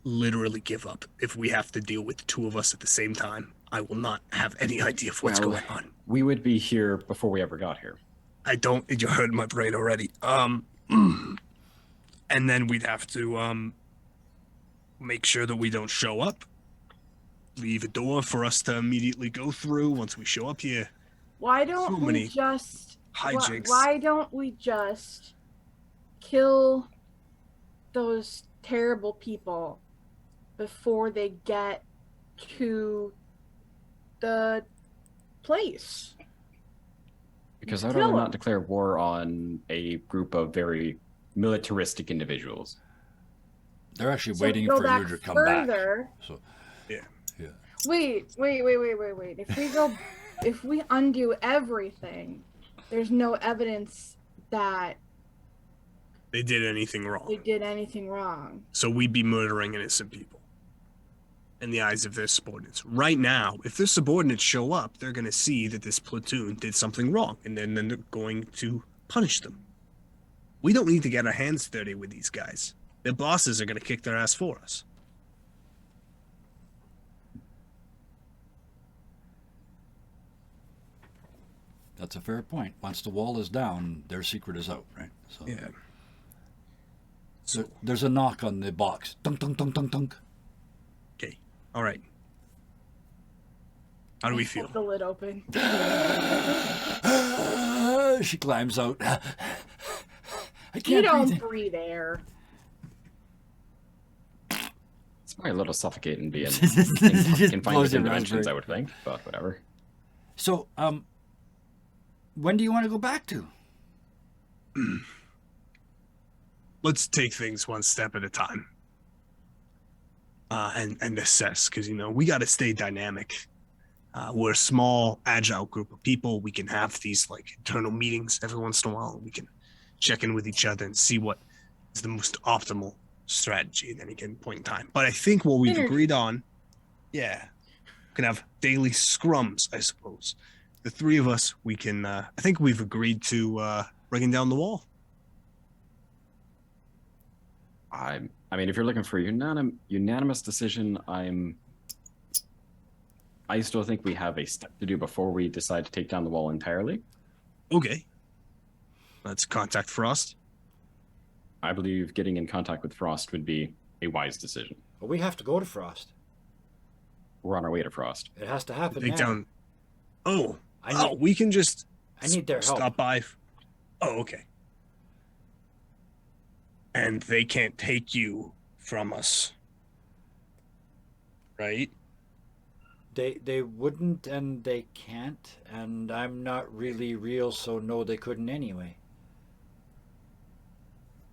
literally give up if we have to deal with the two of us at the same time. I will not have any idea of what's Well, going on. We would be here before we ever got here. I don't. You heard my brain already. And then we'd have to make sure that we don't show up. Leave a door for us to immediately go through once we show up here. Why don't So many we just hijinks. why don't we just kill those terrible people before they get to the place? Because I'd Kill rather 'em. not declare war on a group of very militaristic individuals. They're actually So waiting go for you back to come further. back. So, Yeah. yeah. Wait. If we undo everything, there's no evidence that They did anything they wrong. did anything wrong. So we'd be murdering innocent people in the eyes of their subordinates. Right now, if their subordinates show up, they're going to see that this platoon did something wrong, and then they're going to punish them. We don't need to get our hands dirty with these guys. Their bosses are going to kick their ass for us. That's a fair point. Once the wall is down, their secret is out, right? So Yeah. there's a knock on the box. Dunk, dunk, dunk, dunk, dunk. Okay. All right. How do we feel? The lid open. She climbs out. I You can't don't breathe. breathe air. It's probably a little suffocating being Just confined blows within your dimensions, raspberry. I would think, but whatever. So, when do you want to go back to? Let's take things one step at a time. And assess, because, we got to stay dynamic. We're a small, agile group of people. We can have these internal meetings every once in a while. We can check in with each other and see what is the most optimal strategy at any given point in time. But I think what we've Synergy. agreed on, we can have daily scrums, I suppose. The three of us, we can. I think we've agreed to bringing down the wall. I mean, if you're looking for a unanimous decision, I still think we have a step to do before we decide to take down the wall entirely. Okay. Let's contact Frost. I believe getting in contact with Frost would be a wise decision. Well, we have to go to Frost. We're on our way to Frost. It has to happen Take now. down. Oh, I need, we can just. I need their help. Stop by. Oh, okay. And they can't take you from us, right? They wouldn't and they can't, and I'm not really real, so no, they couldn't anyway.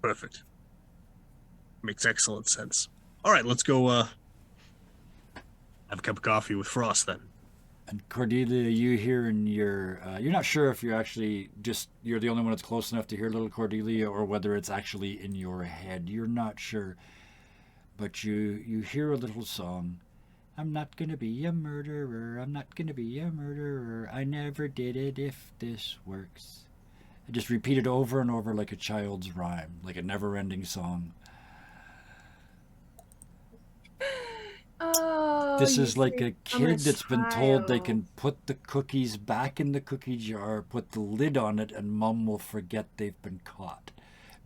Perfect. Makes excellent sense. All right, let's go have a cup of coffee with Frost then. And Cordelia, you hear in your, you're not sure if you're the only one that's close enough to hear little Cordelia or whether it's actually in your head. You're not sure. But you hear a little song. I'm not going to be a murderer. I'm not going to be a murderer. I never did it if this works. I just repeat it over and over like a child's rhyme, like a never-ending song. Oh, This you is like a think I'm kid that's been told they child. can put the cookies back in the cookie jar, put the lid on it, and mom will forget they've been caught.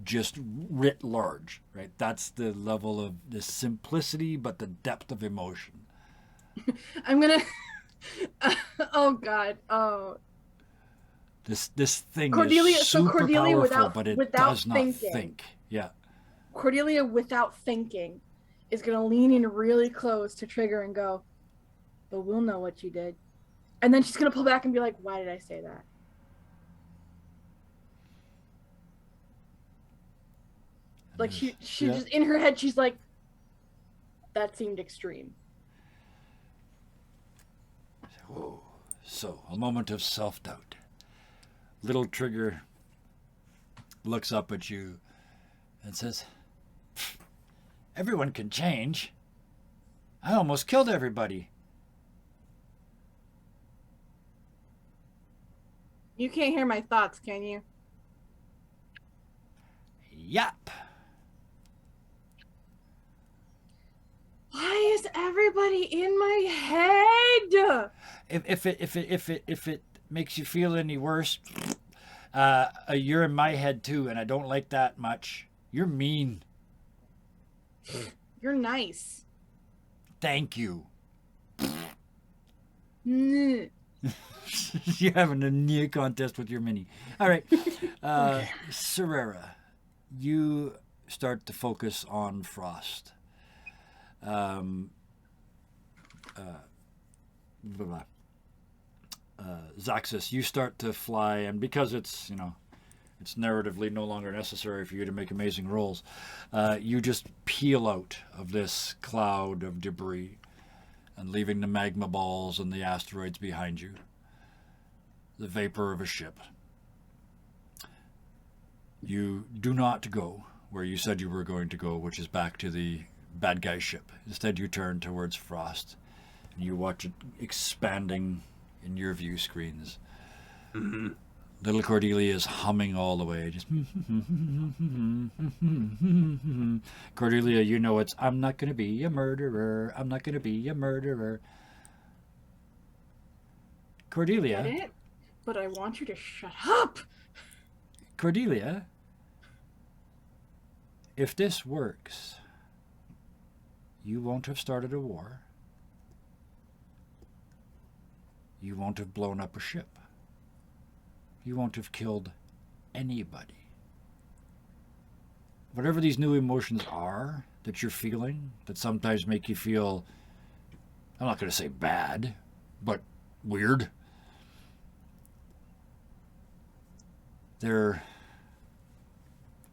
Just writ large, right? That's the level of the simplicity, but the depth of emotion. I'm gonna. Oh God. Oh. This thing Cordelia- is so super Cordelia powerful, but it without does not thinking. think. Yeah. Cordelia, without thinking, is gonna lean in really close to Trigger and go, "But we'll know what you did." And then she's gonna pull back and be like, why did I say that? Like she just in her head, she's like, that seemed extreme. Whoa. So, a moment of self-doubt. Little Trigger looks up at you and says, everyone can change. I almost killed everybody. You can't hear my thoughts, can you? Yep. Why is everybody in my head? If it makes you feel any worse, you're in my head too, and I don't like that much. You're mean. You're nice. Thank you. Mm. You're having a near contest with your mini. All right. Serera, you start to focus on Frost. Zaxis, you start to fly, and because it's narratively no longer necessary for you to make amazing rolls, you just peel out of this cloud of debris and leaving the magma balls and the asteroids behind you, the vapor of a ship. You do not go where you said you were going to go, which is back to the bad guy ship. Instead, you turn towards Frost, and you watch it expanding in your view screens. Mm-hmm. Little Cordelia is humming all the way. Just Cordelia, you know it's, I'm not going to be a murderer. I'm not going to be a murderer. Cordelia. Get it? But I want you to shut up. Cordelia, if this works, you won't have started a war. You won't have blown up a ship. You won't have killed anybody. Whatever these new emotions are that you're feeling, that sometimes make you feel, I'm not going to say bad, but weird. They're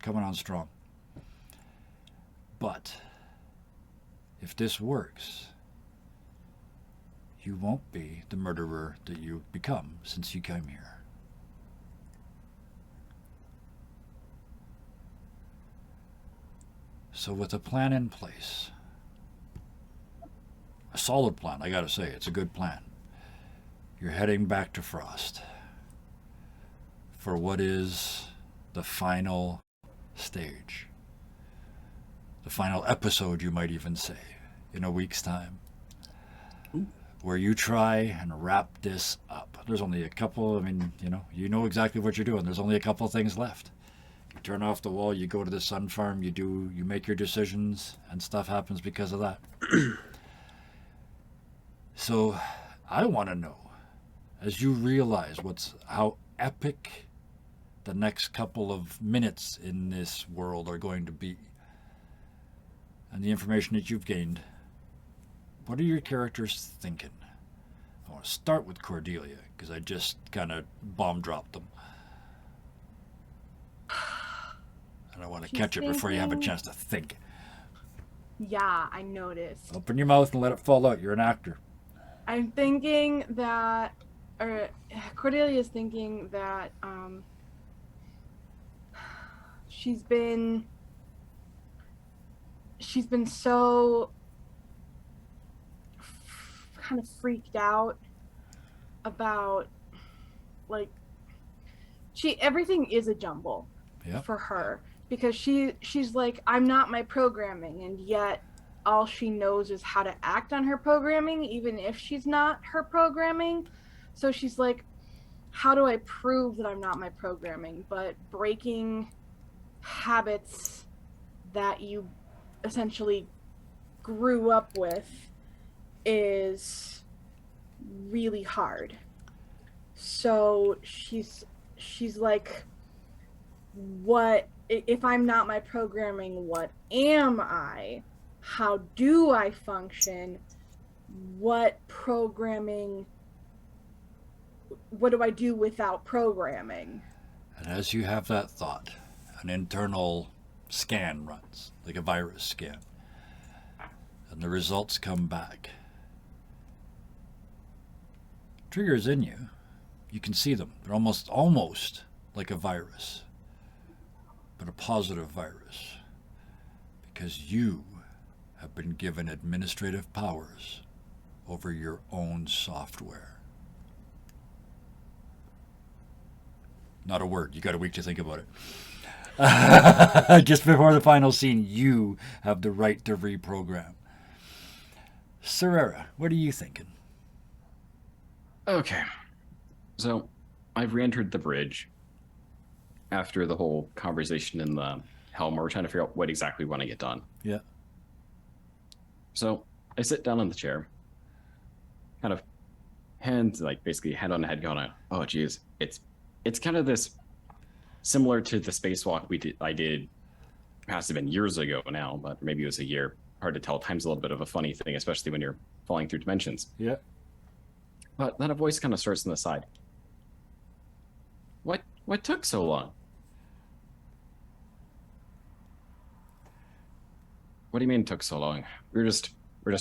coming on strong. But if this works, you won't be the murderer that you've become since you came here. So with a plan in place, a solid plan, I gotta say, it's a good plan. You're heading back to Frost for what is the final stage. The final episode, you might even say, in a week's time. Ooh. Where you try and wrap this up. There's only a couple, you know exactly what you're doing. There's only a couple things left. You turn off the wall, you go to the sun farm, you make your decisions, and stuff happens because of that. So, I want to know, as you realize how epic the next couple of minutes in this world are going to be, and the information that you've gained, what are your characters thinking? I want to start with Cordelia, because I just kind of bomb dropped them. And I want to catch it before you have a chance to think. Yeah, I noticed. Open your mouth and let it fall out. You're an actor. I'm thinking that, or Cordelia's thinking that she's been so kind of freaked out about, like, everything is a jumble for her, because she's like, I'm not my programming, and yet all she knows is how to act on her programming, even if she's not her programming. So she's like, how do I prove that I'm not my programming? But breaking habits that you essentially grew up with is really hard. So she's like, what if I'm not my programming? What am I? How do I function? What programming what do I do without programming? And as you have that thought, an internal scan runs, like a virus scan. And the results come back. Triggers in you. You can see them. They're almost like a virus. But a positive virus. Because you have been given administrative powers over your own software. Not a word. You got a week to think about it. Just before the final scene, you have the right to reprogram. Serrera, what are you thinking? Okay. So, I've re-entered the bridge after the whole conversation in the helm where we're trying to figure out what exactly we want to get done. Yeah. So, I sit down on the chair, kind of hands, like basically head on head going, oh geez, it's kind of this similar to the spacewalk I did has been years ago now, but maybe it was a year. Hard to tell. Time's a little bit of a funny thing, especially when you're falling through dimensions. Yeah. But then a voice kind of starts on the side. What took so long? What do you mean took so long? We're just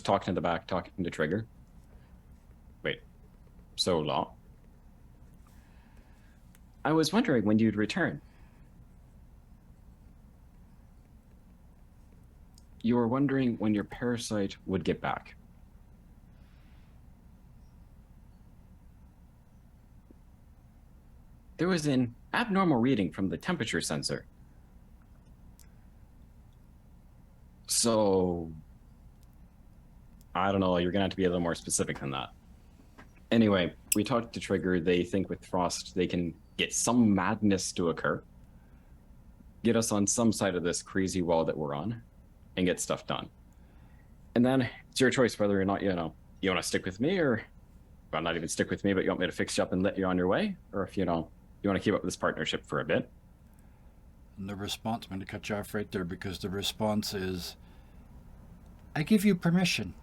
talking in the back, talking to Trigger. Wait, so long? I was wondering when you'd return. You were wondering when your parasite would get back. There was an abnormal reading from the temperature sensor. So, I don't know, you're gonna have to be a little more specific than that. Anyway, we talked to Trigger. They think with Frost, they can get some madness to occur, get us on some side of this crazy wall that we're on, and get stuff done. And then it's your choice whether or not, you want to stick with me, or, well, not even stick with me, but you want me to fix you up and let you on your way, or if, you want to keep up this partnership for a bit. And the response, I'm going to cut you off right there, because the response is, I give you permission.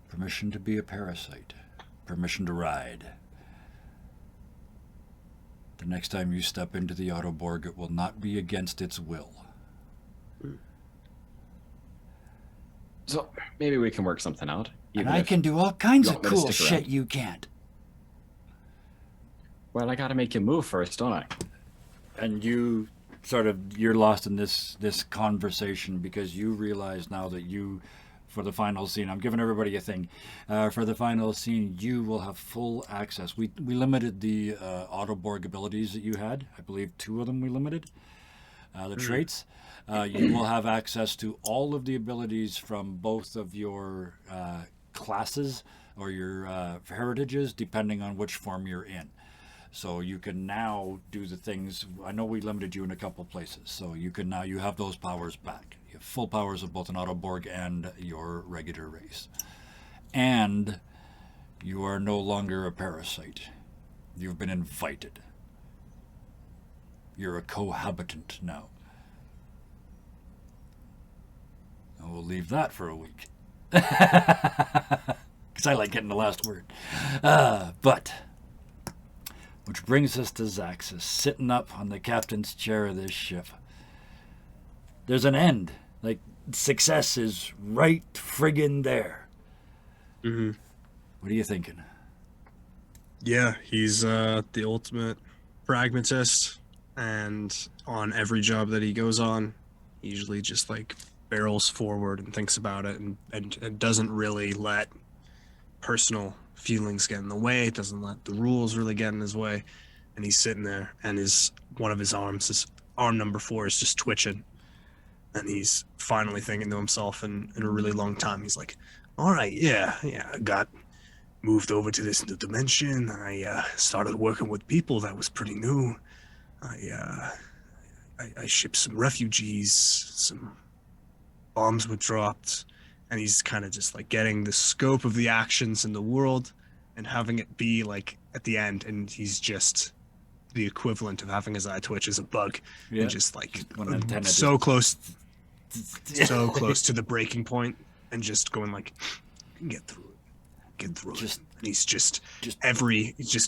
Permission to be a parasite. Permission to ride. The next time you step into the Autoborg, it will not be against its will. So maybe we can work something out. And I can do all kinds of cool shit you can't. Well, I gotta make you move first, don't I? And you you're lost in this conversation, because you realize now that for the final scene, I'm giving everybody a thing. For the final scene, you will have full access. We limited the Autoborg abilities that you had. I believe 2 of them we limited. The traits. You will have access to all of the abilities from both of your classes or your heritages, depending on which form you're in. So you can now do the things. I know we limited you in a couple places, so you have those powers back. You have full powers of both an Autoborg and your regular race. And you are no longer a parasite. You've been invited. You're a cohabitant now. And we'll leave that for a week. Because I like getting the last word. But... which brings us to Zaxxas, sitting up on the captain's chair of this ship. There's an end. Like, success is right friggin' there. Mm-hmm. What are you thinking? Yeah, he's the ultimate pragmatist, and on every job that he goes on, he usually just like barrels forward and thinks about it, and doesn't really let personal feelings get in the way, doesn't let the rules really get in his way. And he's sitting there, and one of his arm number 4 is just twitching, and he's finally thinking to himself in a really long time. He's like, all right, yeah, I got moved over to this new dimension. I started working with people. That was pretty new. I shipped some refugees, some bombs were dropped, and he's kind of just like getting the scope of the actions in the world and having it be like at the end, and he's just the equivalent of having his eye twitch as a bug. Yeah. And just like so close so close to the breaking point, and just going like, get through it, get through it. And he's just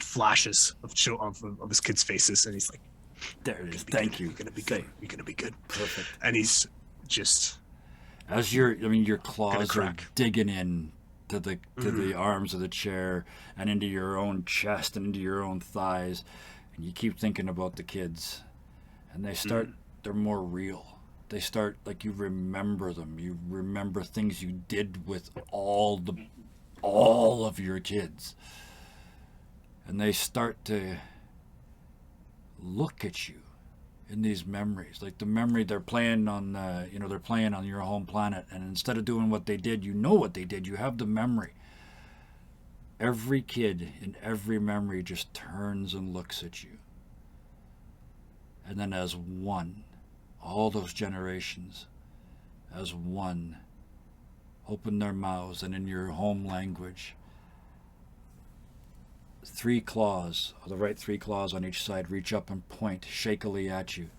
flashes of his kids' faces, and he's like, there it is. Thank you. You're gonna be good. You're gonna be good. Perfect. And he's just as your claws are digging in to the arms of the chair and into your own chest and into your own thighs, and you keep thinking about the kids, and they start they're more real. They start like you remember them. You remember things you did with all of your kids, and they start to look at you in these memories, like the memory they're playing on they're playing on your home planet, and instead of doing what they did, what they did, you have the memory. Every kid in every memory just turns and looks at you, and then as one, all those generations as one open their mouths, and in your home language, three claws, the right three claws on each side, reach up and point shakily at you.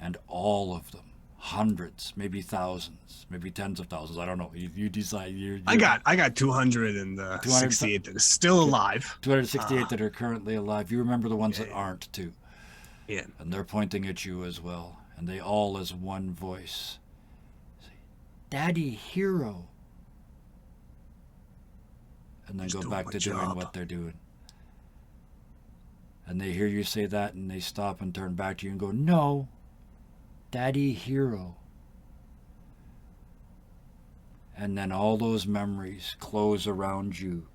And all of them, hundreds, maybe thousands, maybe tens of thousands, I don't know. You decide. I got 268 that are still alive. 268 that are currently alive. You remember the ones that aren't, too. Yeah. And they're pointing at you as well. And they all, as one voice, say, Daddy Hero. And then go back to doing what they're doing. And they hear you say that, and they stop and turn back to you and go, no, Daddy Hero. And then all those memories close around you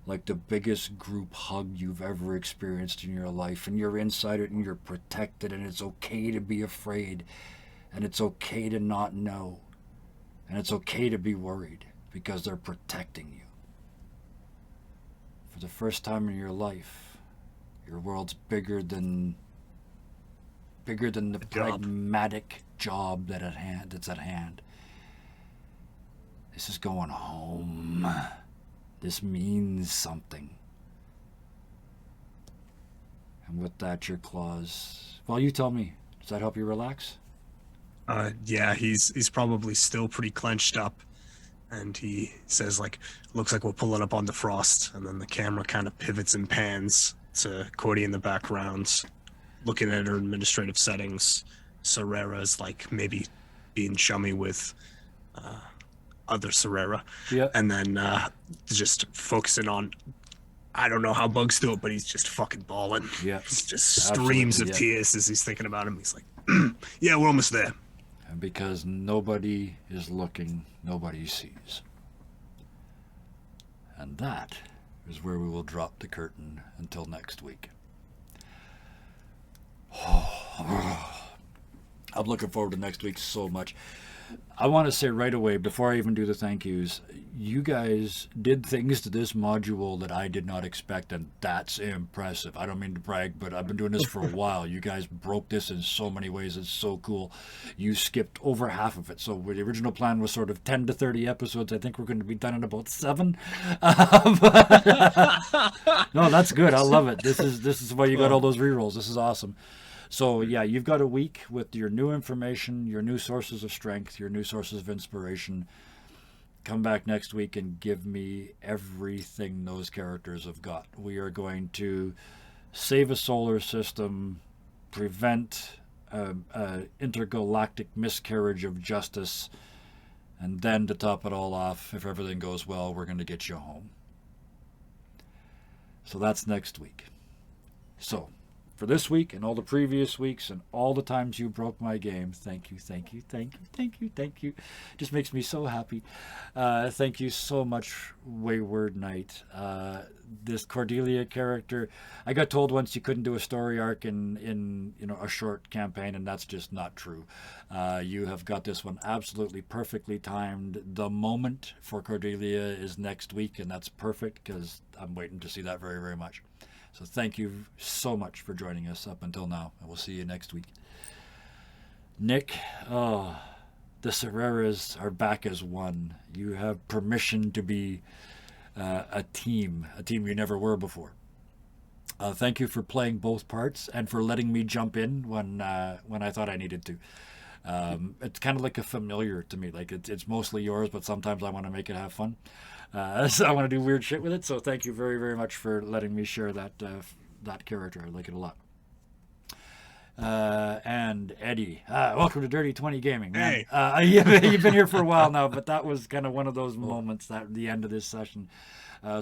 like the biggest group hug you've ever experienced in your life. And you're inside it, and you're protected, and it's okay to be afraid, and it's okay to not know, and it's okay to be worried, because they're protecting you. For the first time in your life, your world's bigger than the pragmatic job that's at hand. This is going home. This means something. And with that, your claws. Well, you tell me. Does that help you relax? Yeah, he's probably still pretty clenched up. And he says, like, looks like we're pulling up on the frost. And then the camera kind of pivots and pans to Cordy in the background, looking at her administrative settings. Sorera's, like, maybe being chummy with other Sorera. Yeah. And then just focusing on, I don't know how Bugs do it, but he's just fucking bawling. Yeah. It's just streams of tears as he's thinking about him. He's like, yeah, we're almost there. And because nobody is looking, nobody sees. And that is where we will drop the curtain until next week. I'm looking forward to next week so much. I want to say right away, before I even do the thank yous, you guys did things to this module that I did not expect, and that's impressive. I don't mean to brag, but I've been doing this for a while. You guys broke this in so many ways. It's so cool. You skipped over half of it. So the original plan was sort of 10 to 30 episodes. I think we're going to be done in about 7. No, that's good. I love it. This is why you got all those rerolls. This is awesome. So, yeah, you've got a week with your new information, your new sources of strength, your new sources of inspiration. Come back next week and give me everything those characters have got. We are going to save a solar system, prevent intergalactic miscarriage of justice, and then to top it all off, if everything goes well, we're going to get you home. So that's next week. So, for this week and all the previous weeks and all the times you broke my game, thank you. Just makes me so happy. Thank you so much, Wayward Knight. This Cordelia character, I got told once you couldn't do a story arc in a short campaign, and that's just not true. You have got this one absolutely perfectly timed. The moment for Cordelia is next week, and that's perfect because I'm waiting to see that very, very much. So thank you so much for joining us up until now, and we'll see you next week. Nick, the Soreras are back as one. You have permission to be a team you never were before. Thank you for playing both parts and for letting me jump in when I thought I needed to. It's kind of like a familiar to me. Like it's mostly yours, but sometimes I want to make it have fun. So I want to do weird shit with it. So thank you very, very much for letting me share that character. I like it a lot. And Eddie, welcome to Dirty 20 Gaming, man. Hey. You've been here for a while now, but that was kind of one of those moments at the end of this session.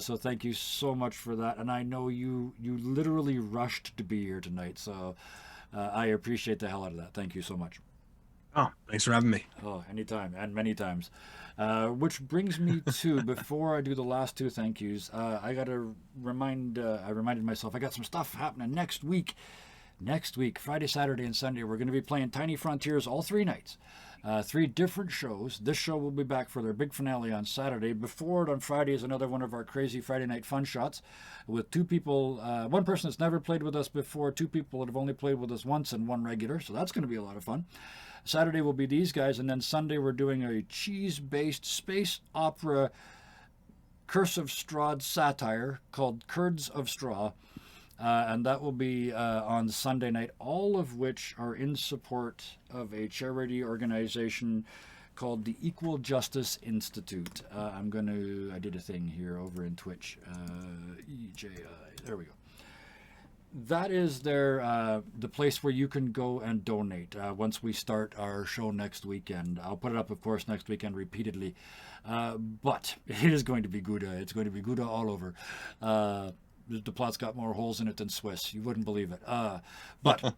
So thank you so much for that. And I know you literally rushed to be here tonight, so I appreciate the hell out of that. Thank you so much. Oh, thanks for having me. Oh, anytime and many times. Which brings me to, before I do the last two thank yous, I got to I reminded myself I got some stuff happening next week. Next week, Friday, Saturday, and Sunday, we're going to be playing Tiny Frontiers all 3 nights. 3 different shows. This show will be back for their big finale on Saturday. Before it on Friday is another one of our crazy Friday night fun shots with 2 people, 1 person that's never played with us before, 2 people that have only played with us once, and 1 regular. So that's going to be a lot of fun. Saturday will be these guys, and then Sunday we're doing a cheese-based space opera Curse of Strahd satire called Curds of Straw. And that will be on Sunday night, all of which are in support of a charity organization called the Equal Justice Institute. I did a thing here over in Twitch, EJI, there we go. That is the place where you can go and donate once we start our show next weekend. I'll put it up, of course, next weekend repeatedly. But it is going to be Gouda. It's going to be Gouda all over. The plot's got more holes in it than Swiss. You wouldn't believe it. But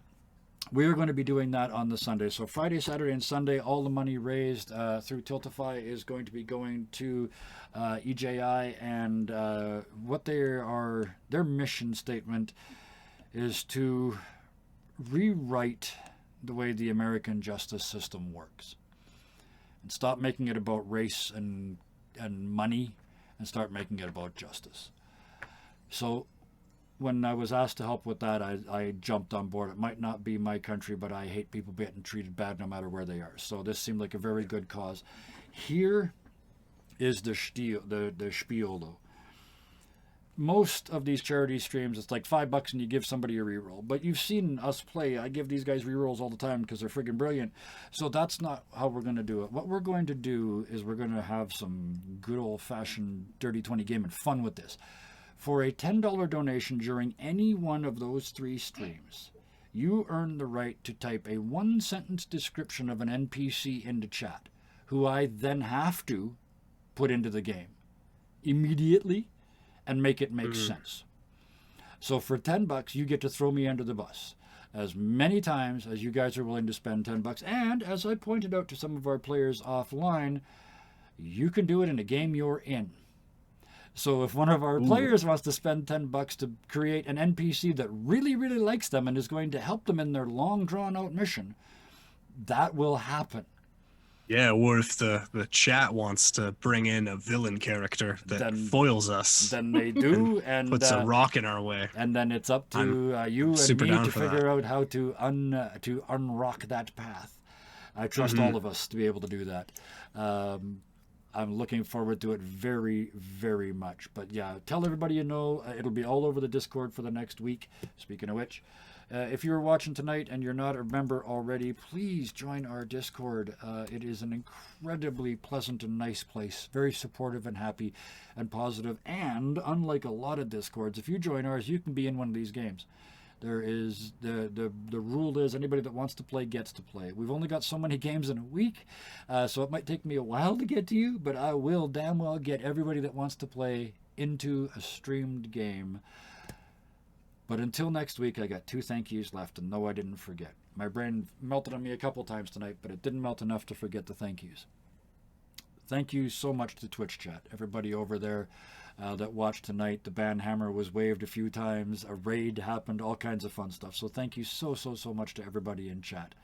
we are going to be doing that on the Sunday. So Friday, Saturday, and Sunday, all the money raised through Tiltify is going to be going to EJI. And what their mission statement is to rewrite the way the American justice system works. And stop making it about race and money and start making it about justice. So when I was asked to help with that, I jumped on board. It might not be my country, but I hate people getting treated bad no matter where they are. So this seemed like a very good cause. Here is the spiel, though. Most of these charity streams, it's like $5 and you give somebody a reroll. But you've seen us play. I give these guys rerolls all the time because they're friggin' brilliant. So that's not how we're going to do it. What we're going to do is we're going to have some good old-fashioned Dirty 20 gaming fun with this. For a $10 donation during any one of those 3 streams, you earn the right to type a 1-sentence description of an NPC into chat, who I then have to put into the game immediately and make it make sense. So for $10, you get to throw me under the bus as many times as you guys are willing to spend $10. And as I pointed out to some of our players offline, you can do it in a game you're in. So if one of our players wants to spend $10 to create an NPC that really, really likes them and is going to help them in their long, drawn-out mission, that will happen. Yeah, or if the chat wants to bring in a villain character that foils us, then they do, and puts a rock in our way. And then it's up to you and me to figure out how to unrock that path. I trust all of us to be able to do that. I'm looking forward to it very, very much. But yeah, tell everybody you know. It'll be all over the Discord for the next week. Speaking of which, if you're watching tonight and you're not a member already, please join our Discord. It is an incredibly pleasant and nice place. Very supportive and happy and positive. And unlike a lot of Discords, if you join ours, you can be in one of these games. There is the rule is anybody that wants to play gets to play. We've only got so many games in a week, so it might take me a while to get to you, but I will damn well get everybody that wants to play into a streamed game. But until next week, I got 2 thank yous left, and no, I didn't forget. My brain melted on me a couple times tonight, but it didn't melt enough to forget the thank yous. Thank you so much to Twitch chat, everybody over there that watched tonight. The ban hammer was waved a few times, a raid happened, all kinds of fun stuff. So thank you so much to everybody in chat.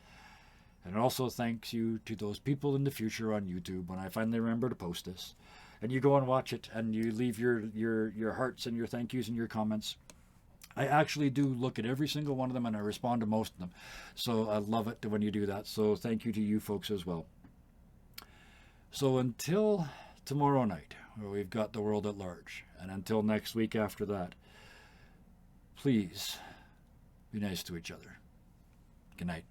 And also thanks you to those people in the future on YouTube when I finally remember to post this. And you go and watch it and you leave your hearts and your thank yous and your comments. I actually do look at every single one of them and I respond to most of them. So I love it when you do that. So thank you to you folks as well. So until tomorrow night, where we've got the world at large, and until next week after that, please be nice to each other. Good night.